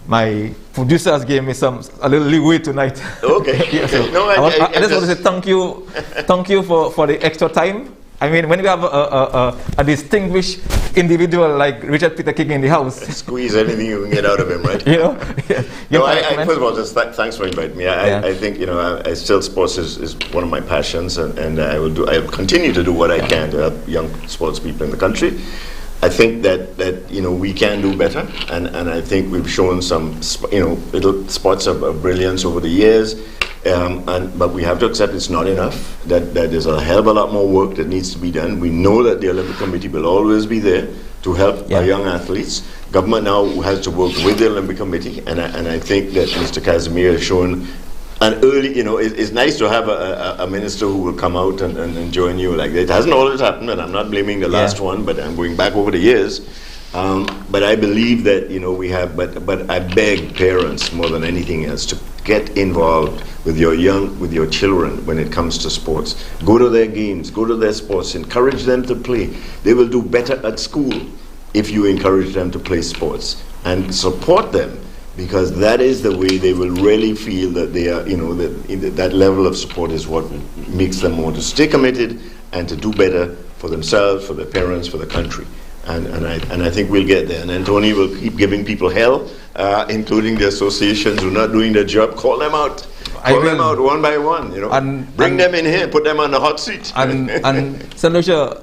Speaker 1: my producers gave me a little leeway tonight.
Speaker 3: Okay.
Speaker 1: So
Speaker 3: no,
Speaker 1: I just want to say thank you for the extra time. I mean, when we have a distinguished individual like Richard Peterkin in the house,
Speaker 3: squeeze anything you can get out of him, right? First of all, just thanks for inviting me. I think still sports is one of my passions, and I'll continue to do what I can to help young sports people in the country. I think that we can do better, and I think we've shown some little spots of brilliance over the years. But we have to accept it's not enough, that there's a hell of a lot more work that needs to be done. We know that the Olympic Committee will always be there to help our young athletes. Government now has to work with the Olympic Committee, and I think that Mr. Casimir has shown an early, it's nice to have a minister who will come out and join you like that. It hasn't always happened, and I'm not blaming the last one, but I'm going back over the years. But I believe that we have. But I beg parents more than anything else to get involved with your children when it comes to sports. Go to their games, go to their sports, encourage them to play. They will do better at school if you encourage them to play sports, and support them, because that is the way they will really feel that they are. That level of support is what makes them want to stay committed and to do better for themselves, for their parents, for the country. And I think we'll get there. And then Tony will keep giving people hell, including the associations who are not doing their job. Call them out. Call them out one by one, you know. Bring them in here, put them on the hot seat.
Speaker 1: And St. Lucia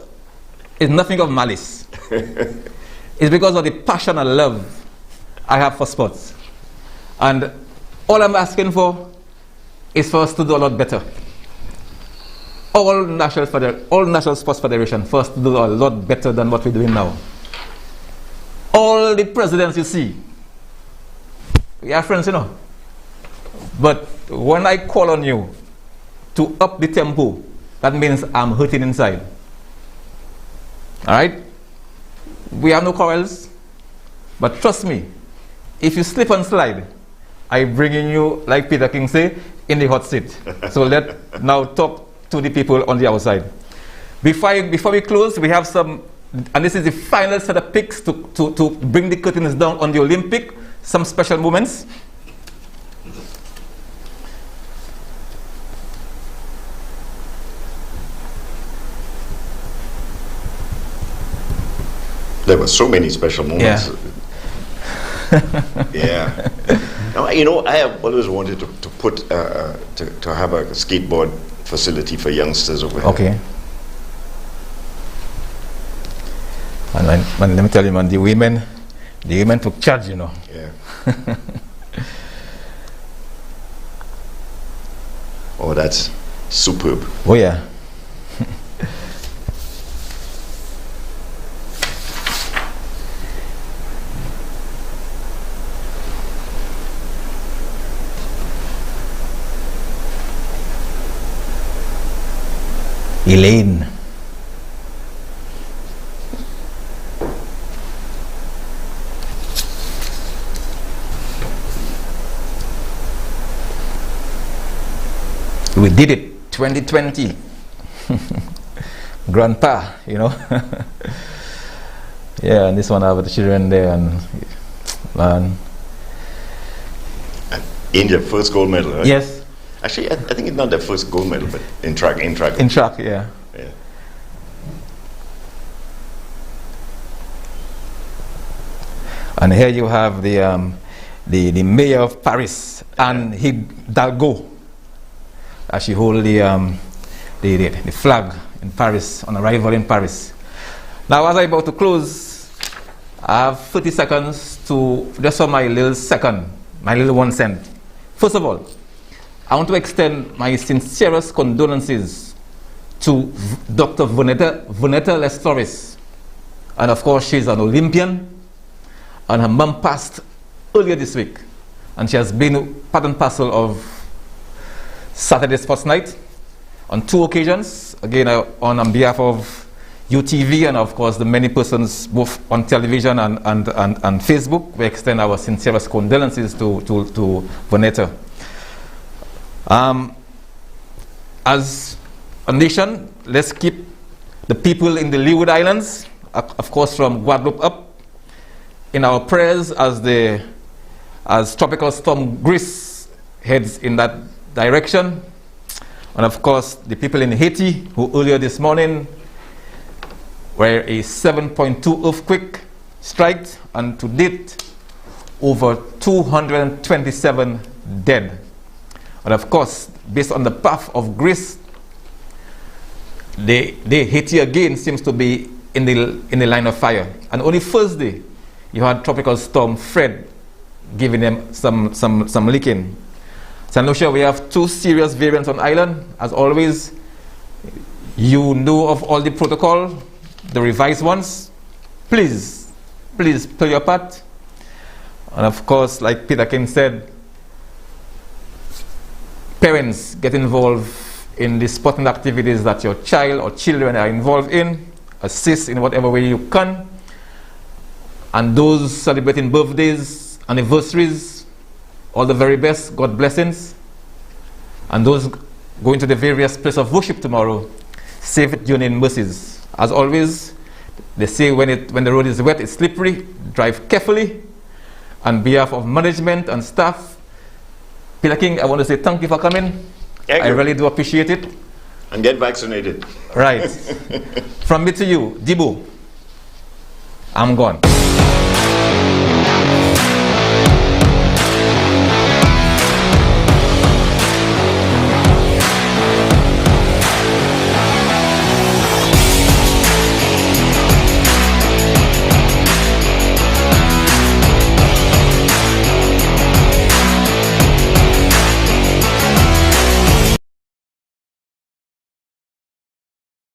Speaker 1: is nothing of malice. It's because of the passion and love I have for sports. And all I'm asking for is for us to do a lot better. All national sports federation for us to do a lot better than what we're doing now. All the presidents you see, we are friends, you know. But when I call on you to up the tempo, that means I'm hurting inside. All right? We have no quarrels, but trust me, if you slip and slide, I bring in you, like Peter King say, in the hot seat. So let's now talk to the people on the outside. Before we close, we have some, and this is the final set of picks to bring the curtains down on the Olympic, some special moments.
Speaker 3: There were so many special moments. Yeah. Now, you know, I have always wanted to put to have a skateboard facility for youngsters over here.
Speaker 1: Okay. And let me tell you, man, the women took charge, you know.
Speaker 3: Yeah. Oh, that's superb.
Speaker 1: Oh yeah. Elaine. We did it, 2020. Grandpa, you know. Yeah, and this one I have the children there, and man.
Speaker 3: India first gold medal, right?
Speaker 1: Yes.
Speaker 3: Actually, I think it's not their first gold medal, but in track.
Speaker 1: In track, yeah.
Speaker 3: Yeah.
Speaker 1: And here you have the mayor of Paris, Anne Hidalgo, as she holds the flag in Paris, on arrival in Paris. Now, as I'm about to close, I have 30 seconds to just for my little 1 cent. First of all, I want to extend my sincerest condolences to Dr. Vonetta Torres. And of course, she's an Olympian, and her mom passed earlier this week. And she has been part and parcel of Saturday Sports Night on 2 occasions. Again, on behalf of UTV and of course the many persons both on television and Facebook, we extend our sincerest condolences to Vonetta. As a nation, let's keep the people in the Leeward Islands, of course from Guadeloupe up, in our prayers as tropical storm Grace heads in that direction. And of course the people in Haiti, who earlier this morning where a 7.2 earthquake struck, and to date over 227 dead. And of course, based on the path of Greece, the Haiti again seems to be in the line of fire. And only Thursday, you had tropical storm Fred giving them some leaking. St. Lucia, we have 2 serious variants on island. As always, you know of all the protocol, the revised ones. Please play your part. And of course, like Peter King said, parents, get involved in the sporting activities that your child or children are involved in. Assist in whatever way you can. And those celebrating birthdays, anniversaries, all the very best, God blessings. And those going to the various places of worship tomorrow, save journey in mercies. As always, they say when the road is wet, it's slippery, drive carefully. On behalf of management and staff, Peter King, I want to say thank you for coming. I really do appreciate it.
Speaker 3: And get vaccinated.
Speaker 1: Right. From me to you, Debo, I'm gone.